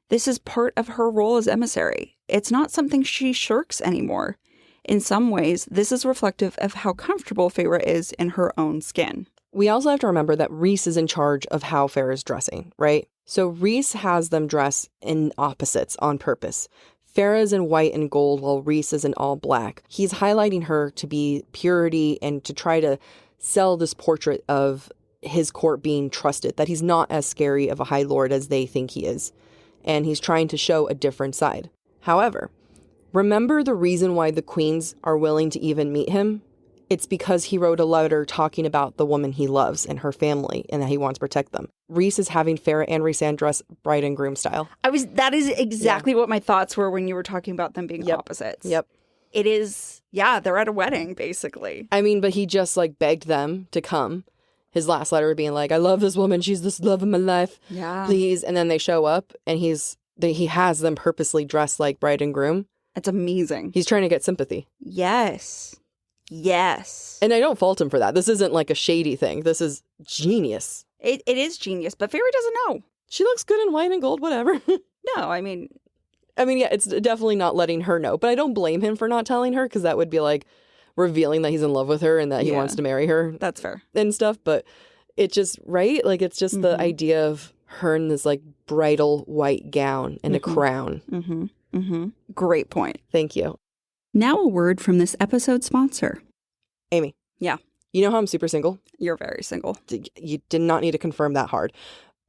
This is part of her role as emissary. It's not something she shirks anymore. In some ways, this is reflective of how comfortable Feyre is in her own skin. We also have to remember that Rhys is in charge of how Feyre is dressing, right? So Rhys has them dress in opposites on purpose. Feyre is in white and gold while Rhys is in all black. He's highlighting her to be purity and to try to sell this portrait of his court being trusted, that he's not as scary of a High Lord as they think he is. And he's trying to show a different side. However, remember the reason why the queens are willing to even meet him? it's because he wrote a letter talking about the woman he loves and her family and that he wants to protect them. Rhys is having Feyre and Rhysand dress bride and groom style. That is exactly what my thoughts were when you were talking about them being opposites. Yep. It is, they're at a wedding, basically. I mean, but he just like begged them to come. His last letter being like, I love this woman. She's the love of my life. Yeah. Please. And then they show up and he has them purposely dressed like bride and groom. It's amazing. He's trying to get sympathy. Yes. And I don't fault him for that. This isn't like a shady thing. This is genius. It is genius, but Feyre doesn't know. She looks good in white and gold, whatever. No, I mean, yeah, it's definitely not letting her know. But I don't blame him for not telling her, because that would be like revealing that he's in love with her and that he wants to marry her. That's fair. And stuff. But it just, right? Like, it's just the idea of her in this like bridal white gown and a crown. Great point. Thank you. Now a word from this episode's sponsor. Amy. Yeah. You know how I'm super single? You're very single. You did not need to confirm that hard.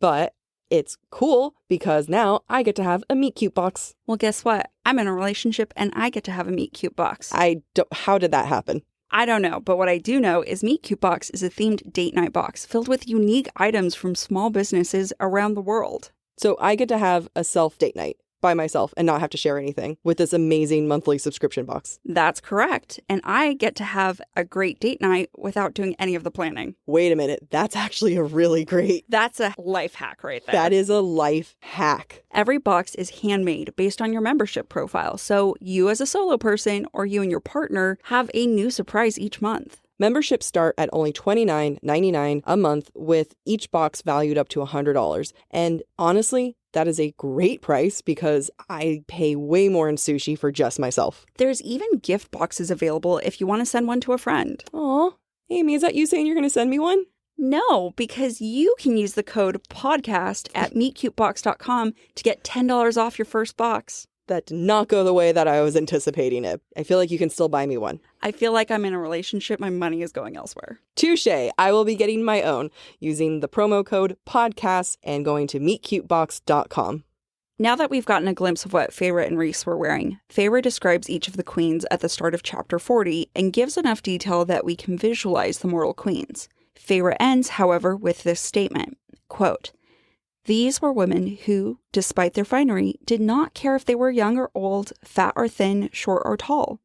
But it's cool because now I get to have a meet cute box. Well, guess what? I'm in a relationship and I get to have a meet cute box. How did that happen? I don't know, but what I do know is Meet Cute Box is a themed date night box filled with unique items from small businesses around the world. So I get to have a self date night by myself and not have to share anything with this amazing monthly subscription box. That's correct. And I get to have a great date night without doing any of the planning. Wait a minute. That's actually a really great... That's a life hack right there. That is a life hack. Every box is handmade based on your membership profile. So you as a solo person or you and your partner have a new surprise each month. Memberships start at only $29.99 a month, with each box valued up to $100. And honestly, that is a great price because I pay way more in sushi for just myself. There's even gift boxes available if you want to send one to a friend. Aw, Amy, is that you saying you're going to send me one? No, because you can use the code podcast at meetcutebox.com to get $10 off your first box. That did not go the way that I was anticipating it. I feel like you can still buy me one. I feel like I'm in a relationship. My money is going elsewhere. Touché. I will be getting my own using the promo code podcast and going to meetcutebox.com. Now that we've gotten a glimpse of what Feyre and Rhys were wearing, Feyre describes each of the queens at the start of chapter 40 and gives enough detail that we can visualize the mortal queens. Feyre ends, however, with this statement, quote, "These were women who, despite their finery, did not care if they were young or old, fat or thin, short or tall.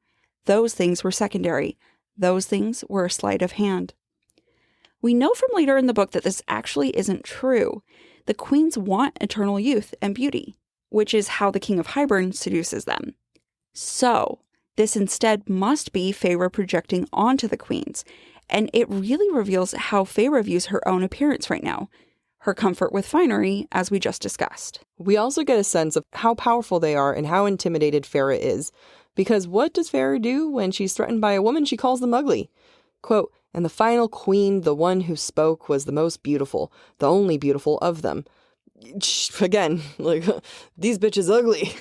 Those things were secondary. Those things were a sleight of hand." We know from later in the book that this actually isn't true. The queens want eternal youth and beauty, which is how the King of Hybern seduces them. So, this instead must be Feyre projecting onto the queens, and it really reveals how Feyre views her own appearance right now. Her comfort with finery, as we just discussed. We also get a sense of how powerful they are and how intimidated Feyre is. Because what does Feyre do when she's threatened by a woman? She calls them ugly. Quote, "And the final queen, the one who spoke, was the most beautiful, the only beautiful of them." Again, like, these bitches ugly.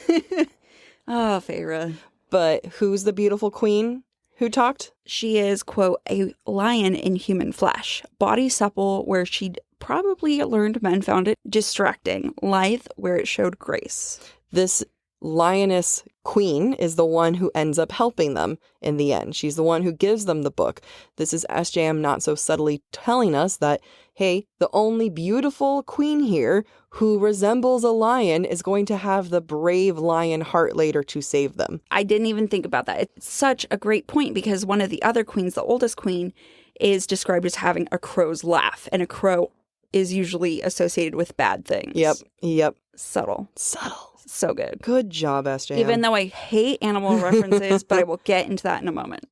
Oh, Feyre. But who's the beautiful queen who talked? She is, quote, "a lion in human flesh, body supple where she'd probably learned men found it distracting, lithe where it showed grace." This lioness queen is the one who ends up helping them in the end. She's the one who gives them the book. This is SJM not so subtly telling us that, hey, the only beautiful queen here who resembles a lion is going to have the brave lion heart later to save them. I didn't even think about that. It's such a great point because one of the other queens, the oldest queen, is described as having a crow's laugh, and a crow is usually associated with bad things. Yep. Subtle. So good. Good job, SJM. Even though I hate animal references, but I will get into that in a moment.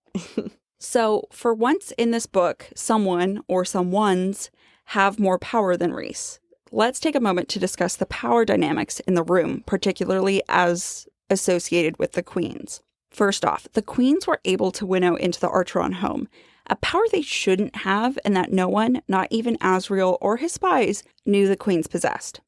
So, for once in this book, someone or someones have more power than Rhys. Let's take a moment to discuss the power dynamics in the room, particularly as associated with the queens. First off, the queens were able to winnow into the Archeron home, a power they shouldn't have and that no one, not even Asriel or his spies, knew the queens possessed.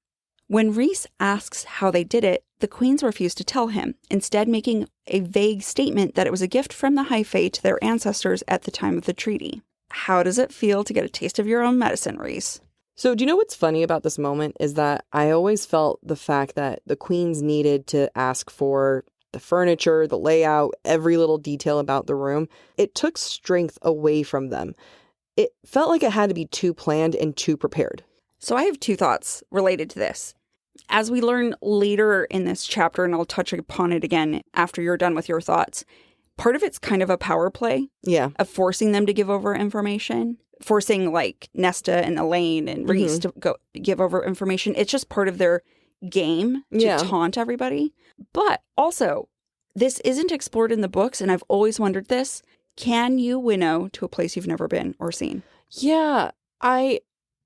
When Rhys asks how they did it, the queens refuse to tell him, instead making a vague statement that it was a gift from the High Fae to their ancestors at the time of the treaty. How does it feel to get a taste of your own medicine, Rhys? So do you know what's funny about this moment is that I always felt the fact that the queens needed to ask for the furniture, the layout, every little detail about the room. It took strength away from them. It felt like it had to be too planned and too prepared. So I have two thoughts related to this. As we learn later in this chapter, and I'll touch upon it again after you're done with your thoughts, part of it's kind of a power play. Yeah. Of forcing them to give over information. Forcing like Nesta and Elaine and Rhys to go give over information. It's just part of their game to taunt everybody. But also, this isn't explored in the books, and I've always wondered this. Can you winnow to a place you've never been or seen? Yeah.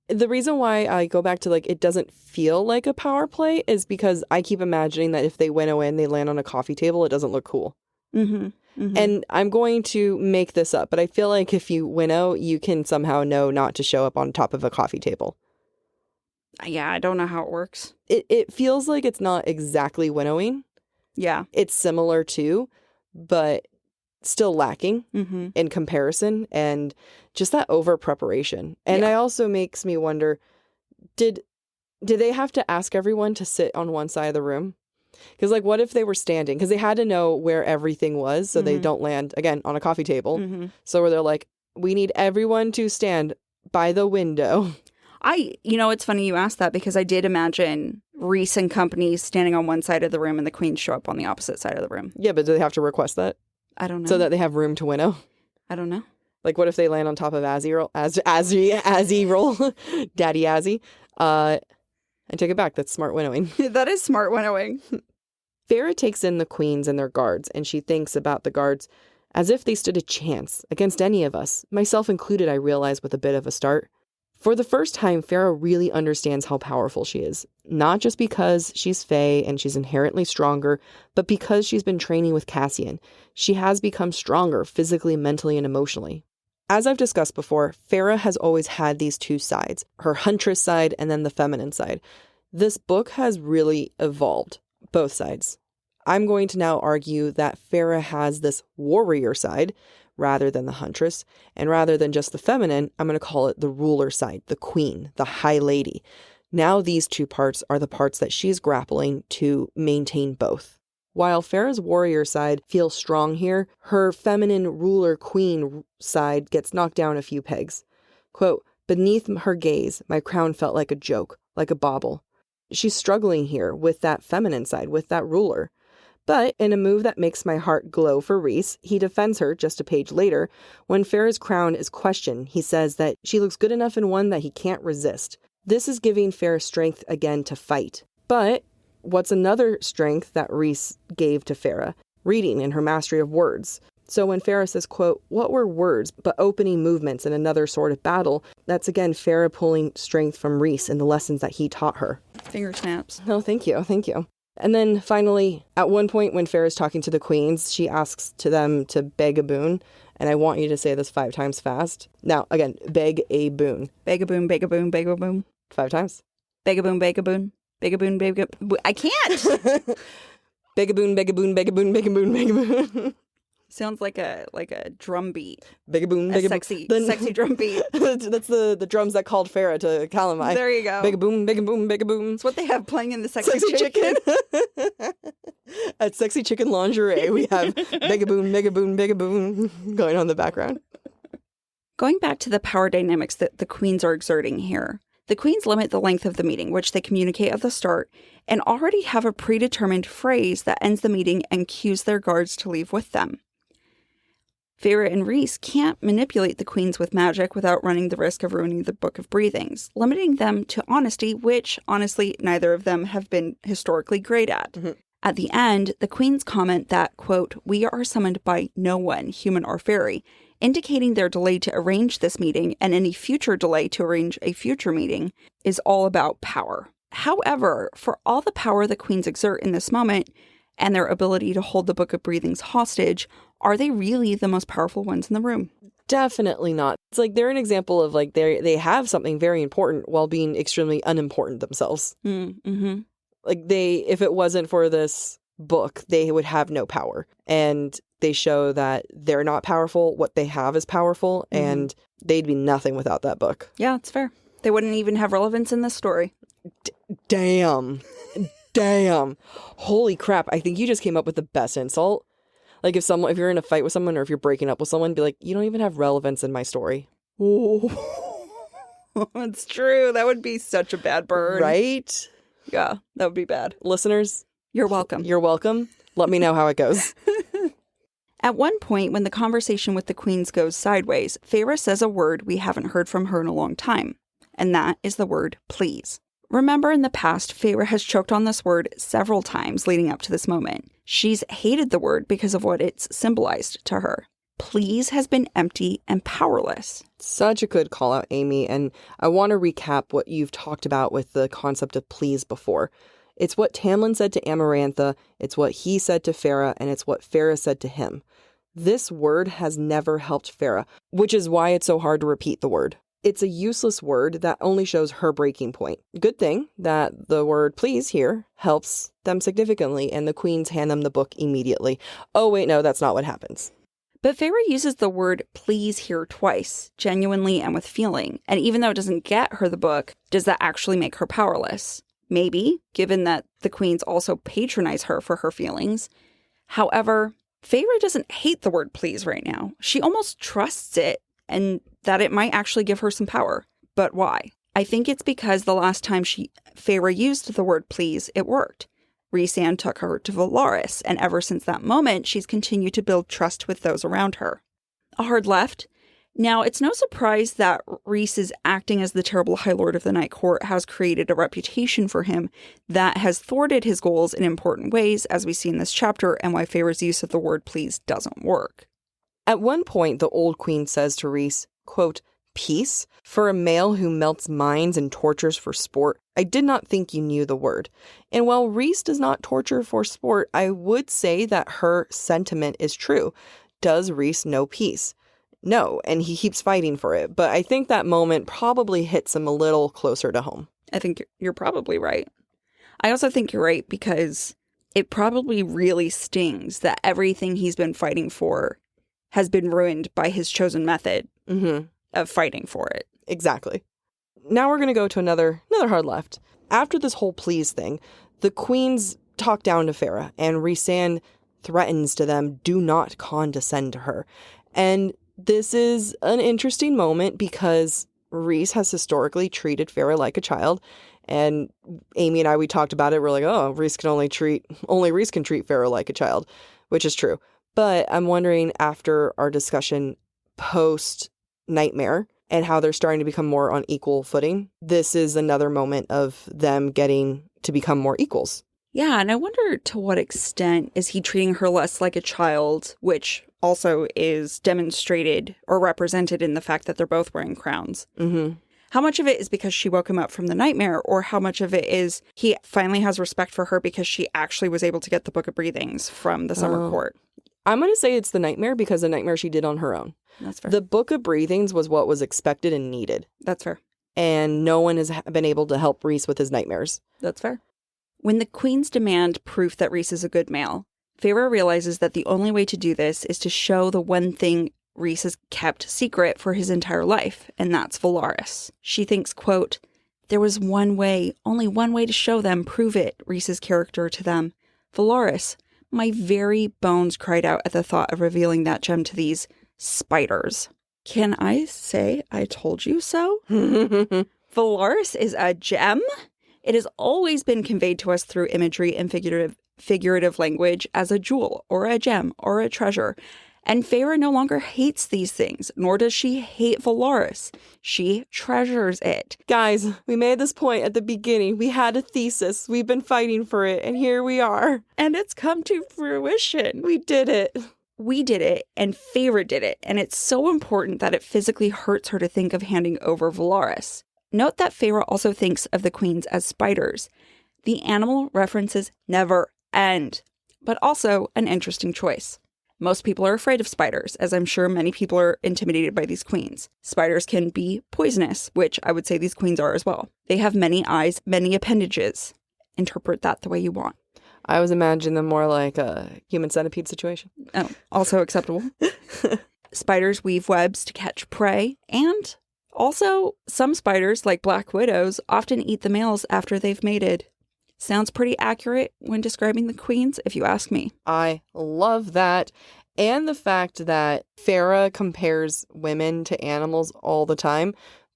The reason why I go back to like it doesn't feel like a power play is because I keep imagining that if they winnow in, they land on a coffee table, it doesn't look cool. Mm-hmm. Mm-hmm. And I'm going to make this up, but I feel like if you winnow, you can somehow know not to show up on top of a coffee table. Yeah, I don't know how it works. It feels like it's not exactly winnowing. Yeah. It's similar to, but still lacking in comparison and just that over preparation. And it also makes me wonder, did they have to ask everyone to sit on one side of the room? Because like, what if they were standing? Because they had to know where everything was so they don't land, again, on a coffee table. So where they're like, we need everyone to stand by the window. It's funny you asked that because I did imagine Rhys and company standing on one side of the room and the queens show up on the opposite side of the room. Yeah, but do they have to request that? I don't know. So that they have room to winnow? I don't know. Like, what if they land on top of Azzy roll, Daddy Azzy? I take it back. That's smart winnowing. That is smart winnowing. Feyre takes in the queens and their guards, and she thinks about the guards as if they stood a chance against any of us, myself included, I realize, with a bit of a start. For the first time, Feyre really understands how powerful she is, not just because she's Fae and she's inherently stronger, but because she's been training with Cassian. She has become stronger physically, mentally, and emotionally. As I've discussed before, Feyre has always had these two sides, her huntress side and then the feminine side. This book has really evolved, both sides. I'm going to now argue that Feyre has this warrior side rather than the huntress, and rather than just the feminine, I'm going to call it the ruler side, the queen, the high lady. Now these two parts are the parts that she's grappling to maintain both. While Feyre's warrior side feels strong here, her feminine ruler queen side gets knocked down a few pegs. Quote, beneath her gaze, my crown felt like a joke, like a bauble. She's struggling here with that feminine side, with that ruler. But in a move that makes my heart glow for Rhys, he defends her just a page later. When Feyre's crown is questioned, he says that she looks good enough in one that he can't resist. This is giving Feyre strength again to fight. But what's another strength that Rhys gave to Feyre? Reading and her mastery of words. So when Feyre says, quote, what were words but opening movements in another sort of battle? That's again Feyre pulling strength from Rhys and the lessons that he taught her. Finger snaps. Oh, thank you. Thank you. And then finally, at one point when Feyre is talking to the queens, she asks to them to beg a boon. And I want you to say this 5 times fast. Now, again, beg a boon. Beg a boon, beg a boon, beg a boon. 5 times. Beg a boon, beg a boon. Beg a boon, beg a boon. I can't! Beg a boon, beg a boon, beg a boon, beg a boon, beg a boon. Sounds like a drum beat. Beg a boon, beg a boon. Sexy drum beat. That's the drums that called Feyre to Calamai. There you go. Beg a boom, beg a boom, beg a boom. It's what they have playing in the Sexy Chicken. At Sexy Chicken Lingerie, we have beg a boon, beg a boon, beg a boon going on in the background. Going back to the power dynamics that the queens are exerting here, the queens limit the length of the meeting, which they communicate at the start, and already have a predetermined phrase that ends the meeting and cues their guards to leave with them. Feyre and Rhys can't manipulate the queens with magic without running the risk of ruining the Book of Breathings, limiting them to honesty, which, honestly, neither of them have been historically great at. Mm-hmm. At the end, the queens comment that, quote, we are summoned by no one, human or fairy, indicating their delay to arrange this meeting and any future delay to arrange a future meeting is all about power. However, for all the power the queens exert in this moment and their ability to hold the Book of Breathings hostage, are they really the most powerful ones in the room? Definitely not. It's like they're an example of like they have something very important while being extremely unimportant themselves. Mm-hmm. Like if it wasn't for this book, they would have no power. And they show that they're not powerful. What they have is powerful, and they'd be nothing without that book. Yeah, it's fair. They wouldn't even have relevance in this story. Damn. Damn. Holy crap. I think you just came up with the best insult. Like if you're in a fight with someone or if you're breaking up with someone, be like, you don't even have relevance in my story. Oh, it's true. That would be such a bad burn. Right? Yeah, that would be bad. Listeners, you're welcome. You're welcome. Let me know how it goes. At one point, when the conversation with the queens goes sideways, Feyre says a word we haven't heard from her in a long time, and that is the word please. Remember, in the past, Feyre has choked on this word several times leading up to this moment. She's hated the word because of what it's symbolized to her. Please has been empty and powerless. Such a good call out, Amy, and I want to recap what you've talked about with the concept of please before. It's what Tamlin said to Amarantha, it's what he said to Feyre, and it's what Feyre said to him. This word has never helped Feyre, which is why it's so hard to repeat the word. It's a useless word that only shows her breaking point. Good thing that the word please here helps them significantly, and the queens hand them the book immediately. Oh, wait, no, that's not what happens. But Feyre uses the word please here twice, genuinely and with feeling. And even though it doesn't get her the book, does that actually make her powerless? Maybe, given that the queens also patronize her for her feelings. However, Feyre doesn't hate the word please right now. She almost trusts it and that it might actually give her some power. But why? I think it's because the last time Feyre used the word please, it worked. Rhysand took her to Velaris, and ever since that moment, she's continued to build trust with those around her. A hard left. Now, it's no surprise that Rhys' acting as the terrible High Lord of the Night Court has created a reputation for him that has thwarted his goals in important ways, as we see in this chapter, and why Feyre's use of the word please doesn't work. At one point, the old queen says to Rhys, quote, peace? For a male who melts minds and tortures for sport, I did not think you knew the word. And while Rhys does not torture for sport, I would say that her sentiment is true. Does Rhys know peace? No, and he keeps fighting for it. But I think that moment probably hits him a little closer to home. I think you're probably right. I also think you're right because it probably really stings that everything he's been fighting for has been ruined by his chosen method of fighting for it. Exactly. Now we're going to go to another hard left. After this whole please thing, the queens talk down to Feyre, and Rhysand threatens to them, do not condescend to her. And this is an interesting moment because Rhys has historically treated Feyre like a child. And Amy and I, we talked about it. We're like, oh, only Rhys can treat Feyre like a child, which is true. But I'm wondering, after our discussion post Nightmare and how they're starting to become more on equal footing, this is another moment of them getting to become more equals. Yeah, and I wonder to what extent is he treating her less like a child, which also is demonstrated or represented in the fact that they're both wearing crowns. How much of it is because she woke him up from the nightmare, or how much of it is he finally has respect for her because she actually was able to get the Book of Breathings from the Summer Court? I'm going to say it's the nightmare because the nightmare she did on her own. That's fair. The Book of Breathings was what was expected and needed. That's fair. And no one has been able to help Rhys with his nightmares. That's fair. When the queens demand proof that Rhys is a good male, Feyre realizes that the only way to do this is to show the one thing Rhys has kept secret for his entire life, and that's Velaris. She thinks, quote, there was one way, only one way to show them, prove it, Rhys's character to them. Velaris, my very bones cried out at the thought of revealing that gem to these spiders. Can I say I told you so? Velaris is a gem? It has always been conveyed to us through imagery and figurative language as a jewel or a gem or a treasure. And Feyre no longer hates these things, nor does she hate Velaris. She treasures it. Guys, we made this point at the beginning. We had a thesis. We've been fighting for it, and here we are. And it's come to fruition. We did it. We did it, and Feyre did it. And it's so important that it physically hurts her to think of handing over Velaris. Note that Feyre also thinks of the queens as spiders. The animal references never end, but also an interesting choice. Most people are afraid of spiders, as I'm sure many people are intimidated by these queens. Spiders can be poisonous, which I would say these queens are as well. They have many eyes, many appendages. Interpret that the way you want. I was imagining them more like a human centipede situation. Oh, also acceptable. Spiders weave webs to catch prey, and also some spiders, like black widows, often eat the males after they've mated. Sounds pretty accurate when describing the queens, if you ask me. I love that. And the fact that Feyre compares women to animals all the time,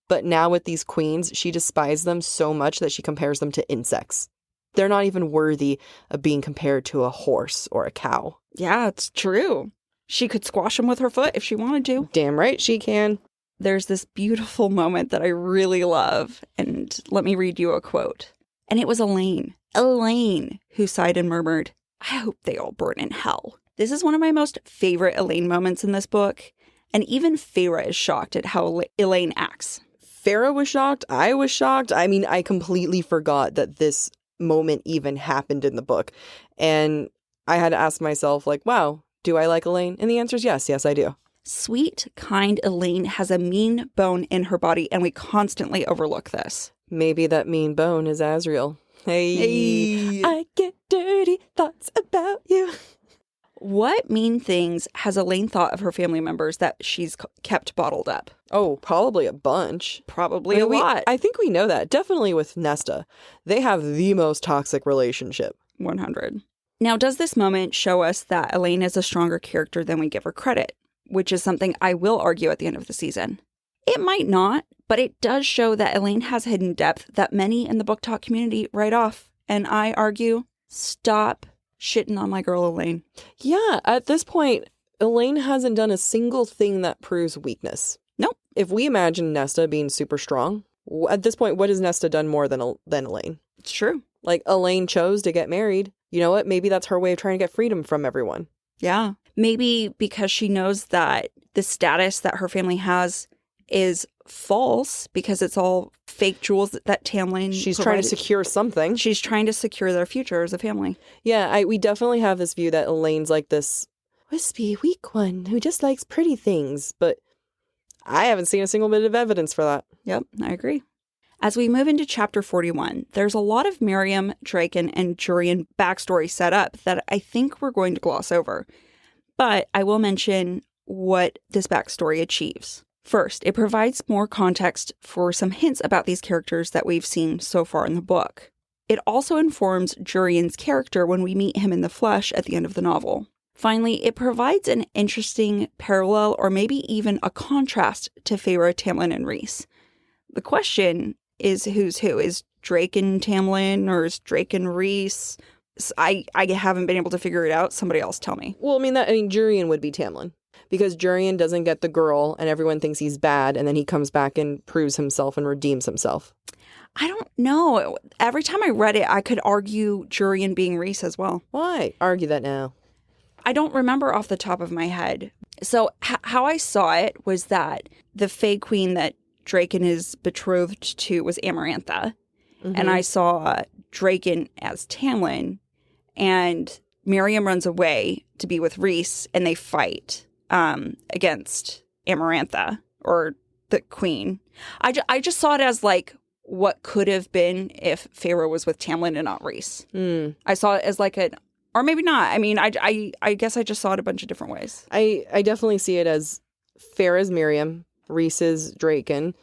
but now with these queens, she despises them so much that she compares them to insects. They're not even worthy of being compared to a horse or a cow. Yeah, it's true. She could squash them with her foot if she wanted to. Damn right she can. There's this beautiful moment that I really love, and let me read you a quote. And it was Elaine, who sighed and murmured, "I hope they all burn in hell." This is one of my most favorite Elaine moments in this book, and even Feyre is shocked at how Elaine acts. Feyre was shocked. I was shocked. I mean, I completely forgot that this moment even happened in the book. And I had to ask myself, like, wow, do I like Elaine? And the answer is yes. Yes, I do. Sweet, kind Elaine has a mean bone in her body, and we constantly overlook this. Maybe that mean bone is Asriel. Hey. I get dirty thoughts about you. What mean things has Elaine thought of her family members that she's kept bottled up? Oh, probably a bunch. Probably a lot. I think we know that. Definitely with Nesta. They have the most toxic relationship. 100. Now, does this moment show us that Elaine is a stronger character than we give her credit? Which is something I will argue at the end of the season. It might not, but it does show that Elaine has hidden depth that many in the BookTok community write off. And I argue, stop shitting on my girl Elaine. Yeah, at this point, Elaine hasn't done a single thing that proves weakness. Nope. If we imagine Nesta being super strong, at this point, what has Nesta done more than Elaine? It's true. Like, Elaine chose to get married. You know what? Maybe that's her way of trying to get freedom from everyone. Yeah. Maybe because she knows that the status that her family has is false because it's all fake jewels that Tamlin She's provided. trying to secure something. She's trying to secure their future as a family. Yeah, we definitely have this view that Elaine's like this wispy, weak one who just likes pretty things. But I haven't seen a single bit of evidence for that. Yep, I agree. As we move into chapter 41, there's a lot of Miriam, Draken, and Jurian backstory set up that I think we're going to gloss over. But I will mention what this backstory achieves. First, it provides more context for some hints about these characters that we've seen so far in the book. It also informs Jurian's character when we meet him in the flesh at the end of the novel. Finally, it provides an interesting parallel or maybe even a contrast to Feyre, Tamlin, and Rhys. The question is who's who? Is Drake and Tamlin or is Drake and Rhys? I haven't been able to figure it out. Somebody else tell me. Well, Jurian would be Tamlin. Because Jurian doesn't get the girl and everyone thinks he's bad and then he comes back and proves himself and redeems himself. I don't know. Every time I read it, I could argue Jurian being Rhys as well. Why? Argue that now. I don't remember off the top of my head. So how I saw it was that the Fae Queen that Draken is betrothed to was Amarantha. Mm-hmm. And I saw Draken as Tamlin. And Miriam runs away to be with Rhys and they fight against Amarantha or the queen. I just saw it as like what could have been if Feyre was with Tamlin and not Rhys. I saw it as like or maybe not. I mean, I guess I just saw it a bunch of different ways. I definitely see it as Feyre's Miriam, Rhys is Draken,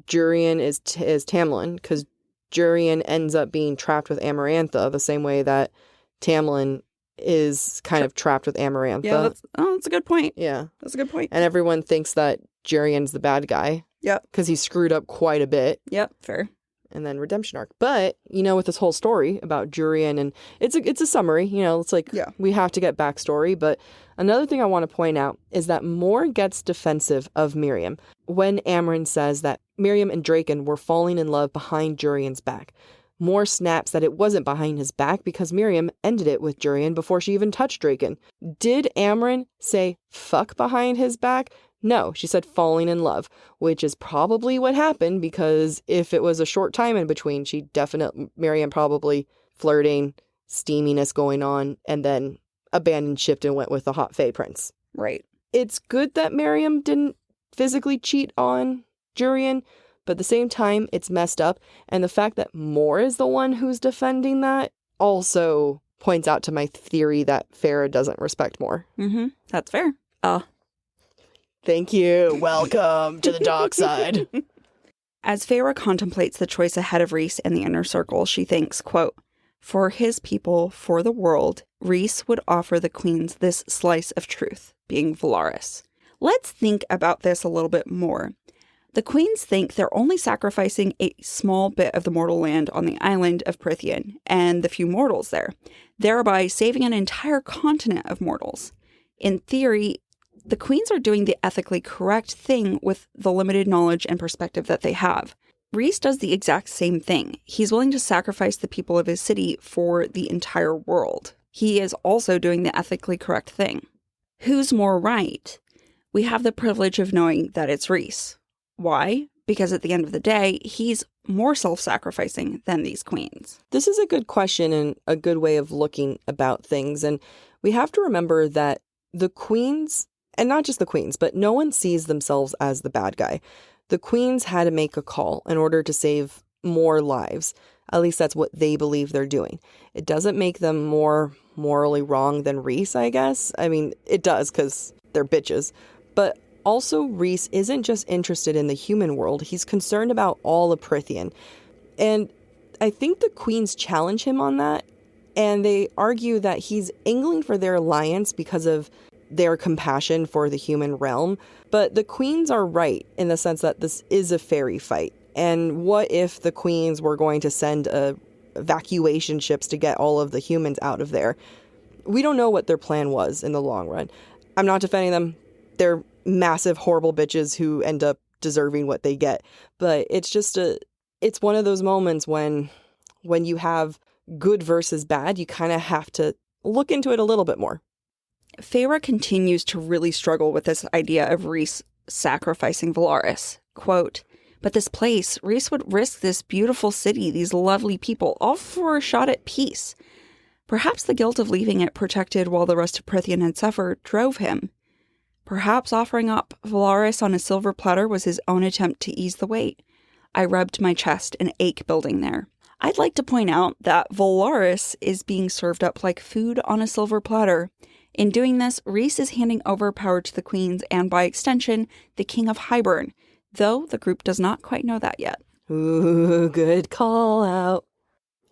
Jurian is Tamlin, because Jurian ends up being trapped with Amarantha the same way that Tamlin is kind of trapped with Amarantha. Yeah, that's a good point. Yeah. That's a good point. And everyone thinks that Jurian's the bad guy. Yep. Because he screwed up quite a bit. Yep, fair. And then redemption arc. But, with this whole story about Jurian, and it's a summary, it's like we have to get backstory. But another thing I want to point out is that Moore gets defensive of Miriam when Amren says that Miriam and Draken were falling in love behind Jurian's back. Moore snaps that it wasn't behind his back because Miriam ended it with Jurian before she even touched Draken. Did Amren say fuck behind his back? No, she said falling in love, which is probably what happened because if it was a short time in between, Miriam probably flirting, steaminess going on, and then abandoned ship and went with the hot Fae prince. Right. It's good that Miriam didn't physically cheat on Jurian, but at the same time, it's messed up. And the fact that Moore is the one who's defending that also points out to my theory that Feyre doesn't respect Moore. Mm-hmm. That's fair. Thank you. Welcome to the dark side. As Feyre contemplates the choice ahead of Rhys and the inner circle, she thinks, quote, For his people, for the world, Rhys would offer the queens this slice of truth, being Velaris. Let's think about this a little bit more. The queens think they're only sacrificing a small bit of the mortal land on the island of Prythian and the few mortals there, thereby saving an entire continent of mortals. In theory, the queens are doing the ethically correct thing with the limited knowledge and perspective that they have. Rhys does the exact same thing. He's willing to sacrifice the people of his city for the entire world. He is also doing the ethically correct thing. Who's more right? We have the privilege of knowing that it's Rhys. Why? Because at the end of the day, he's more self-sacrificing than these queens. This is a good question and a good way of looking about things. And we have to remember that the queens, and not just the queens, but no one sees themselves as the bad guy. The queens had to make a call in order to save more lives. At least that's what they believe they're doing. It doesn't make them more morally wrong than Rhys, I guess. I mean, it does because they're bitches. But also, Rhys isn't just interested in the human world. He's concerned about all of Prythian. And I think the queens challenge him on that. And they argue that he's angling for their alliance because of their compassion for the human realm. But the queens are right in the sense that this is a fairy fight. And what if the queens were going to send evacuation ships to get all of the humans out of there? We don't know what their plan was in the long run. I'm not defending them. They're massive, horrible bitches who end up deserving what they get. But it's just it's one of those moments when you have good versus bad, you kind of have to look into it a little bit more. Feyre continues to really struggle with this idea of Rhys sacrificing Velaris. Quote, "But this place, Rhys would risk this beautiful city, these lovely people, all for a shot at peace. Perhaps the guilt of leaving it protected while the rest of Prythian had suffered drove him. Perhaps offering up Velaris on a silver platter was his own attempt to ease the weight. I rubbed my chest, an ache building there. I'd like to point out that Velaris is being served up like food on a silver platter. In doing this, Rhys is handing over power to the queens and, by extension, the King of Hybern, though the group does not quite know that yet." Ooh, good call out.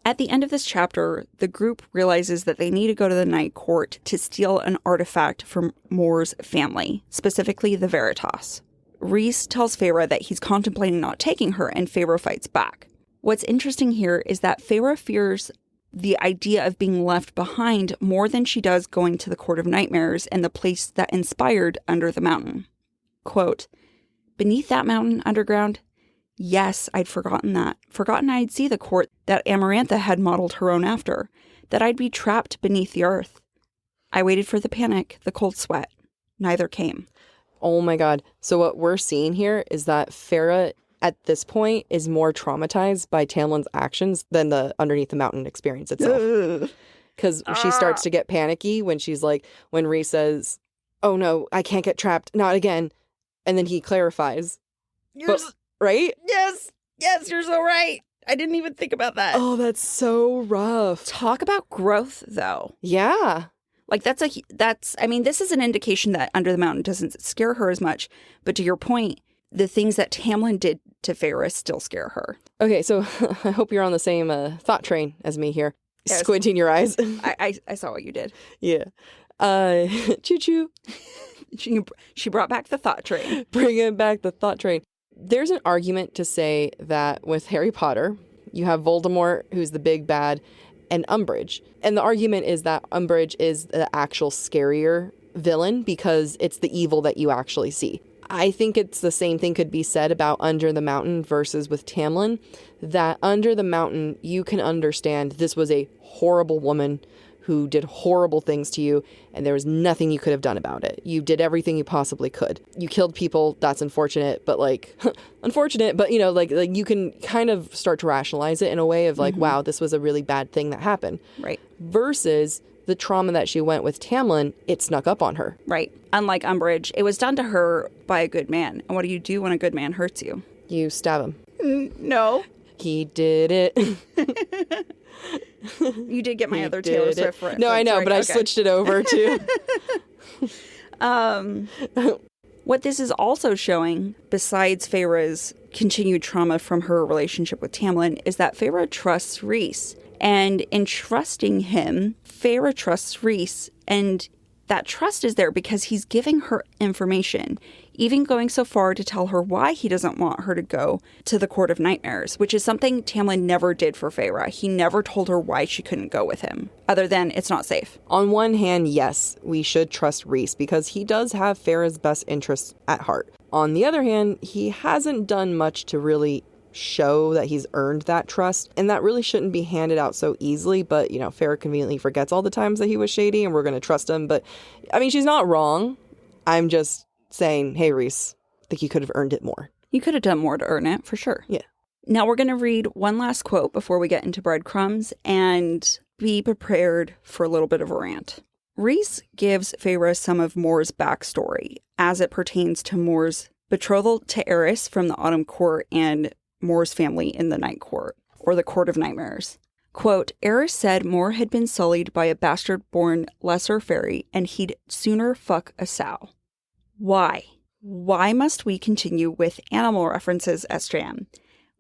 At the end of this chapter, the group realizes that they need to go to the Night Court to steal an artifact from Mor's family, specifically the Veritas. Rhys tells Feyre that he's contemplating not taking her, and Feyre fights back. What's interesting here is that Feyre fears the idea of being left behind more than she does going to the Court of Nightmares and the place that inspired Under the Mountain. Quote, "Beneath that mountain underground, yes, I'd forgotten that. Forgotten I'd see the court that Amarantha had modeled her own after, that I'd be trapped beneath the earth. I waited for the panic, the cold sweat. Neither came." Oh my god. So what we're seeing here is that Feyre, at this point, is more traumatized by Tamlin's actions than the Underneath the Mountain experience itself. Because she starts to get panicky when she's like, when Rhys says, "Oh no, I can't get trapped, not again." And then he clarifies. Right? Yes, you're so right. I didn't even think about that. Oh, that's so rough. Talk about growth, though. Yeah. Like, this is an indication that Under the Mountain doesn't scare her as much. But to your point, the things that Tamlin did to Feyre still scare her. Okay, so I hope you're on the same thought train as me here. Yes. Squinting your eyes. I saw what you did. Yeah. Choo-choo. She brought back the thought train. Bringing back the thought train. There's an argument to say that with Harry Potter, you have Voldemort, who's the big bad, and Umbridge. And the argument is that Umbridge is the actual scarier villain because it's the evil that you actually see. I think it's the same thing could be said about Under the Mountain versus with Tamlin, that Under the Mountain, you can understand this was a horrible woman who did horrible things to you, and there was nothing you could have done about it. You did everything you possibly could. You killed people, that's unfortunate, but unfortunate, but like you can kind of start to rationalize it in a way of wow, this was a really bad thing that happened. Right. Versus the trauma that she went with Tamlin, it snuck up on her. Right. Unlike Umbridge, it was done to her by a good man. And what do you do when a good man hurts you? You stab him. No. He did it. You did get my other Taylor Swift reference. No, I know, right? But I switched it over to... What this is also showing, besides Feyre's continued trauma from her relationship with Tamlin, is that Feyre trusts Rhys. And in trusting him, Feyre trusts Rhys, and that trust is there because he's giving her information, even going so far to tell her why he doesn't want her to go to the Court of Nightmares, which is something Tamlin never did for Feyre. He never told her why she couldn't go with him, other than it's not safe. On one hand, yes, we should trust Rhys because he does have Feyre's best interests at heart. On the other hand, he hasn't done much to really show that he's earned that trust, and that really shouldn't be handed out so easily. But, you know, Feyre conveniently forgets all the times that he was shady, and we're going to trust him. But, I mean, she's not wrong. I'm just saying, hey, Rhys, I think you could have earned it more. You could have done more to earn it, for sure. Yeah. Now we're going to read one last quote before we get into breadcrumbs, and be prepared for a little bit of a rant. Rhys gives Feyre some of Mor's backstory as it pertains to Mor's betrothal to Eris from the Autumn Court and Mor's family in the Night Court, or the Court of Nightmares. Quote, Eris said Mor had been sullied by a bastard-born lesser fairy, and he'd sooner fuck a sow. Why? Why must we continue with animal references, SJM?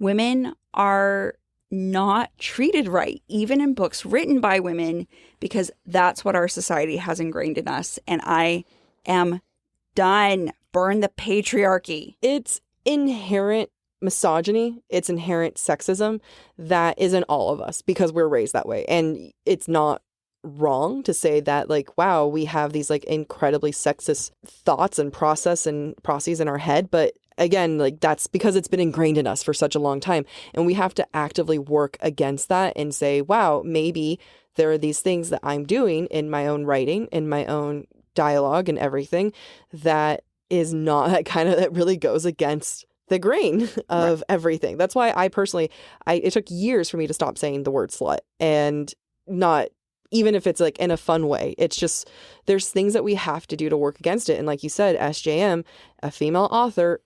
Women are not treated right, even in books written by women, because that's what our society has ingrained in us, and I am done. Burn the patriarchy. It's inherent misogyny, it's inherent sexism that isn't all of us because we're raised that way. And it's not wrong to say that, like, wow, we have these like incredibly sexist thoughts and processes in our head. But again, like, that's because it's been ingrained in us for such a long time. And we have to actively work against that and say, wow, maybe there are these things that I'm doing in my own writing, in my own dialogue and everything that is not that really goes against the grain of everything. That's why I personally, it took years for me to stop saying the word slut, and not even if it's like in a fun way. It's just, there's things that we have to do to work against it. And like you said, SJM, a female author,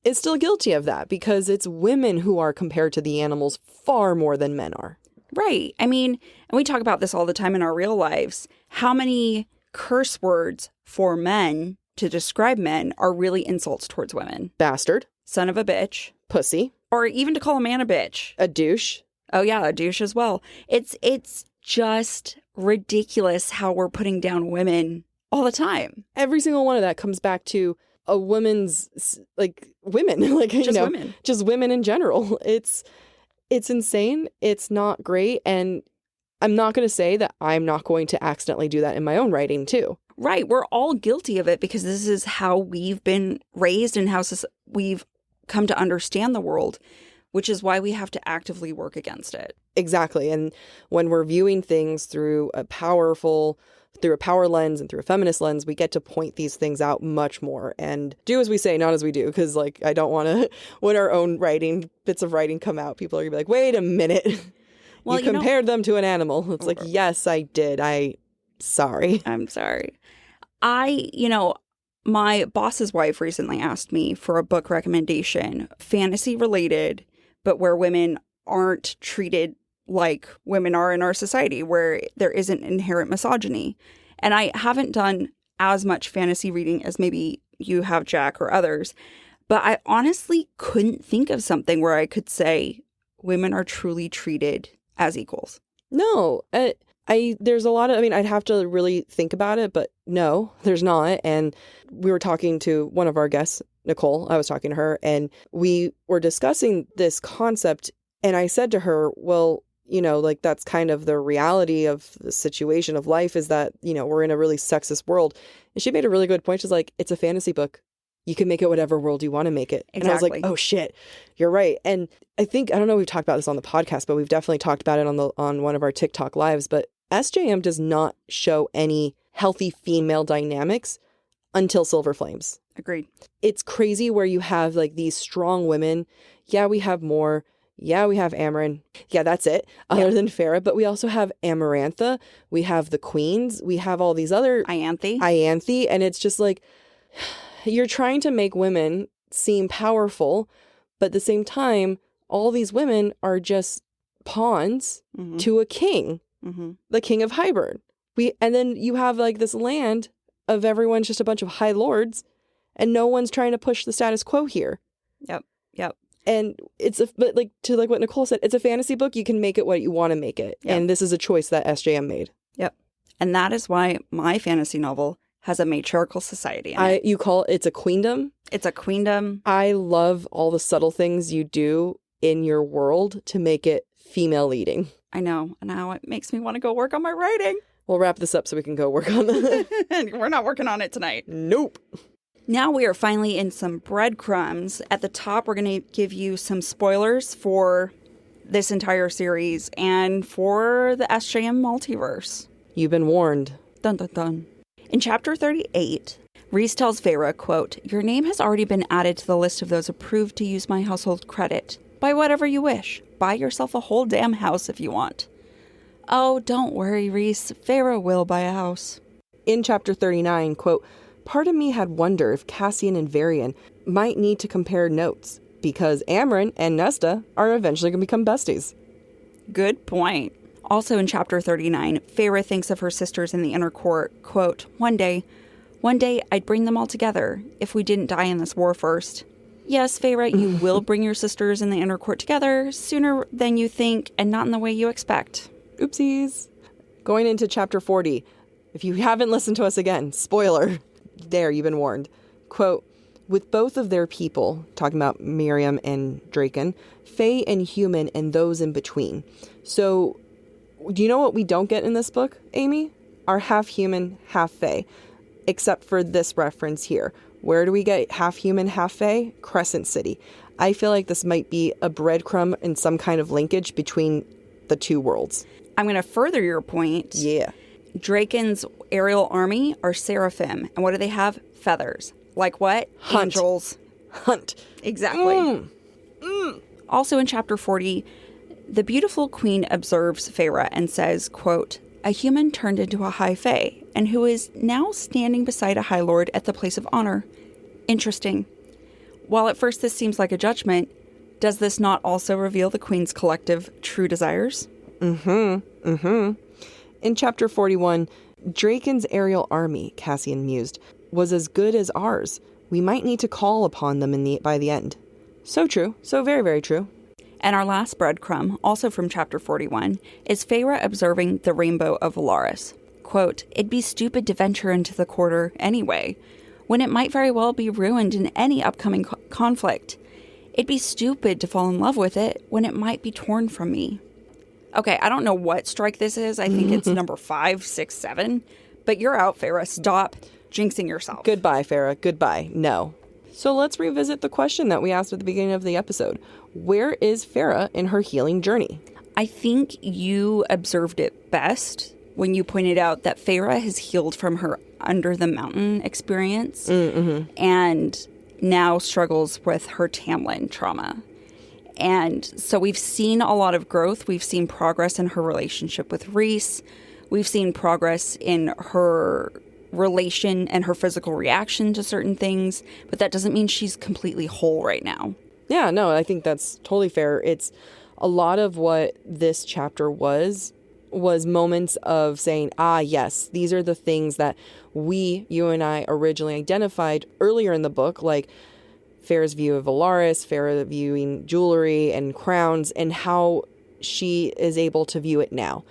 is still guilty of that because it's women who are compared to the animals far more than men are. Right. I mean, and we talk about this all the time in our real lives. How many curse words for men to describe men are really insults towards women? Bastard. Son of a bitch. Pussy. Or even to call a man a bitch. A douche. Oh yeah, a douche as well. It's just ridiculous how we're putting down women all the time. Every single one of that comes back to a woman's, like, women. Like, just, you know, women. Just women in general. It's insane. It's not great. And I'm not going to say that I'm not going to accidentally do that in my own writing too. Right. We're all guilty of it because this is how we've been raised and how we've come to understand the world, which is why we have to actively work against it. Exactly. And when we're viewing things through a power lens and through a feminist lens, we get to point these things out much more and do as we say, not as we do. Because, like, I don't want to, when our own bits of writing come out, people are going to be like, wait a minute. Well, you compared them to an animal. It's like, yes, I did. I'm sorry. My boss's wife recently asked me for a book recommendation, fantasy related, but where women aren't treated like women are in our society, where there isn't inherent misogyny. And I haven't done as much fantasy reading as maybe you have, Jac, or others, but I honestly couldn't think of something where I could say women are truly treated as equals. No, there's a lot of, I'd have to really think about it, but no, there's not. And we were talking to one of our guests, Nicole. I was talking to her and we were discussing this concept. And I said to her, well, you know, like, that's kind of the reality of the situation of life, is that, you know, we're in a really sexist world. And she made a really good point. She's like, it's a fantasy book. You can make it whatever world you want to make it. Exactly. And I was like, oh shit, you're right. And I don't know, we've talked about this on the podcast, but we've definitely talked about it on one of our TikTok lives. But SJM does not show any healthy female dynamics until Silver Flames. Agreed. It's crazy where you have like these strong women. Yeah, we have Mor. Yeah, we have Amren. Yeah, that's it. Other than Feyre. But we also have Amarantha. We have the queens. We have all these other... Ianthe. And it's just like, you're trying to make women seem powerful, but at the same time, all these women are just pawns to a king. Mm-hmm. The king of Hybern. And then you have like this land of everyone's just a bunch of high lords, and no one's trying to push the status quo here. Yep. And but what Nicole said, it's a fantasy book. You can make it what you want to make it. Yep. And this is a choice that SJM made. Yep. And that is why my fantasy novel has a matriarchal society in it. You call it's a queendom? It's a queendom. I love all the subtle things you do in your world to make it female leading. I know. Now it makes me want to go work on my writing. We'll wrap this up so we can go work on that. We're not working on it tonight. Nope. Now we are finally in some breadcrumbs. At the top, we're going to give you some spoilers for this entire series and for the SJM multiverse. You've been warned. Dun, dun, dun. In chapter 38, Rhys tells Feyre, quote, "Your name has already been added to the list of those approved to use my household credit. Buy whatever you wish. Buy yourself a whole damn house if you want." Oh, don't worry, Rhys. Feyre will buy a house. In chapter 39, quote, "Part of me had wondered if Cassian and Varian might need to compare notes, because Amren and Nesta are eventually going to become besties." Good point. Also in chapter 39, Feyre thinks of her sisters in the inner court, quote, one day I'd bring them all together, if we didn't die in this war first. Yes, Feyre, you will bring your sisters in the inner court together sooner than you think and not in the way you expect. Oopsies. Going into chapter 40, if you haven't listened to us again, spoiler, there, you've been warned. Quote, "With both of their people," talking about Miriam and Draken, "Fae and human and those in between." So, do you know what we don't get in this book, Amy? Are half human, half Fae. Except for this reference here. Where do we get half human, half Fae? Crescent City. I feel like this might be a breadcrumb and some kind of linkage between the two worlds. I'm going to further your point. Yeah. Draken's aerial army are seraphim. And what do they have? Feathers. Like what? Hunt. Angels. Hunt. Exactly. Also in chapter 40, the beautiful queen observes Feyre and says, quote, "A human turned into a high fae, and who is now standing beside a high lord at the place of honor. Interesting. While at first this seems like a judgment, does this not also reveal the queen's collective true desires?" In chapter 41, Draken's aerial army, Cassian mused, was as good as ours. We might need to call upon them by the end. So true. So very, very true. And our last breadcrumb, also from chapter 41, is Feyre observing the rainbow of Valaris. Quote, "It'd be stupid to venture into the quarter anyway, when it might very well be ruined in any upcoming conflict. It'd be stupid to fall in love with it when it might be torn from me." Okay, I don't know what strike this is. I think it's number 5, 6, 7. But you're out, Feyre. Stop jinxing yourself. Goodbye, Feyre. Goodbye. No. So let's revisit the question that we asked at the beginning of the episode. Where is Feyre in her healing journey? I think you observed it best when you pointed out that Feyre has healed from her under the mountain experience and now struggles with her Tamlin trauma. And so we've seen a lot of growth. We've seen progress in her relationship with Rhys. We've seen progress in her relation and her physical reaction to certain things. But that doesn't mean she's completely whole right now. Yeah, no, I think that's totally fair. It's a lot of what this chapter was moments of saying, yes, these are the things that you and I originally identified earlier in the book, like Feyre's view of Valaris, Feyre viewing jewelry and crowns, and how she is able to view it now.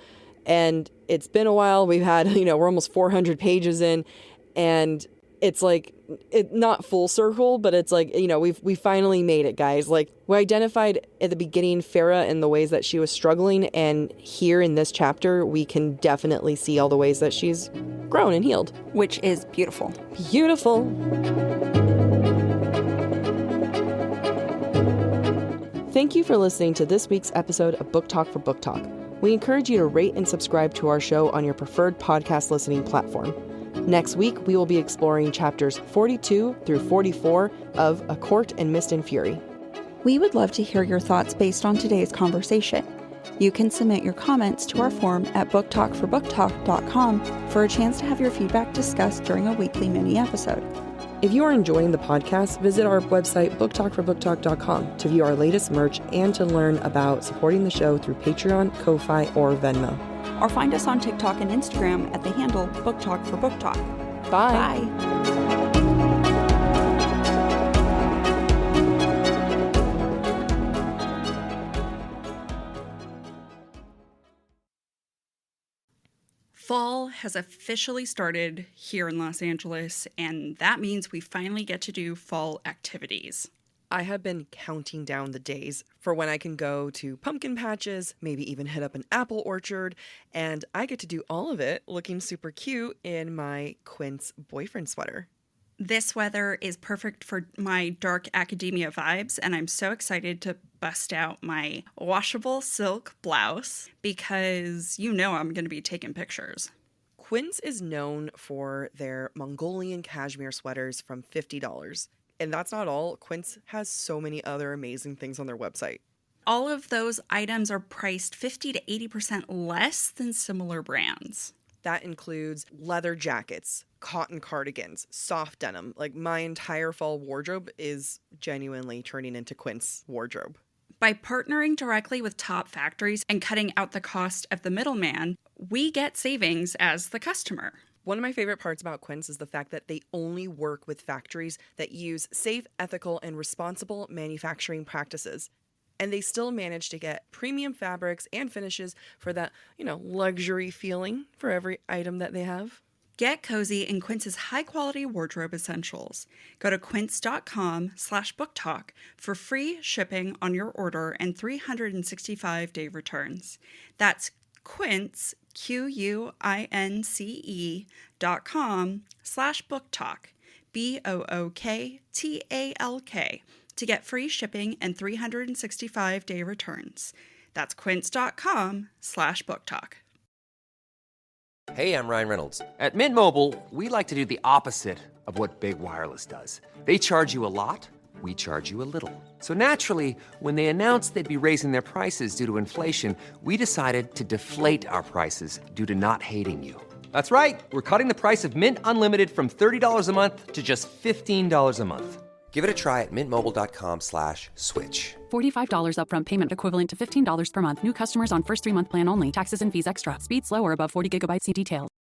And it's been a while. We've had, we're almost 400 pages in, and it's like, not full circle, but it's like, we finally made it, guys. Like, we identified at the beginning Feyre in the ways that she was struggling, and here in this chapter, we can definitely see all the ways that she's grown and healed. Which is beautiful. Beautiful. Thank you for listening to this week's episode of Book Talk for Book Talk. We encourage you to rate and subscribe to our show on your preferred podcast listening platform. Next week, we will be exploring chapters 42 through 44 of A Court in Mist and Fury. We would love to hear your thoughts based on today's conversation. You can submit your comments to our form at booktalkforbooktalk.com for a chance to have your feedback discussed during a weekly mini episode. If you are enjoying the podcast, visit our website, booktalkforbooktalk.com, to view our latest merch and to learn about supporting the show through Patreon, Ko-Fi, or Venmo. Or find us on TikTok and Instagram at the handle BookTalkForBookTalk. Bye. Bye. Fall has officially started here in Los Angeles, and that means we finally get to do fall activities. I have been counting down the days for when I can go to pumpkin patches, maybe even hit up an apple orchard, and I get to do all of it looking super cute in my Quince boyfriend sweater. This weather is perfect for my dark academia vibes, and I'm so excited to bust out my washable silk blouse because you know I'm going to be taking pictures. Quince is known for their Mongolian cashmere sweaters from $50. And that's not all. Quince has so many other amazing things on their website. All of those items are priced 50 to 80% less than similar brands. That includes leather jackets, cotton cardigans, soft denim. Like, my entire fall wardrobe is genuinely turning into Quince wardrobe. By partnering directly with top factories and cutting out the cost of the middleman, we get savings as the customer. One of my favorite parts about Quince is the fact that they only work with factories that use safe, ethical, and responsible manufacturing practices. And they still manage to get premium fabrics and finishes for that, luxury feeling for every item that they have. Get cozy in Quince's high-quality wardrobe essentials. Go to quince.com/booktalk for free shipping on your order and 365-day returns. That's Quince, QUINCE.com/booktalk, BOOKTALK, to get free shipping and 365-day returns. That's quince.com/booktalk. Hey, I'm Ryan Reynolds. At Mint Mobile, we like to do the opposite of what Big Wireless does. They charge you a lot, we charge you a little. So naturally, when they announced they'd be raising their prices due to inflation, we decided to deflate our prices due to not hating you. That's right. We're cutting the price of Mint Unlimited from $30 a month to just $15 a month. Give it a try at mintmobile.com/switch. $45 upfront payment equivalent to $15 per month. New customers on first 3-month plan only. Taxes and fees extra. Speed slower above 40 gigabytes. See details.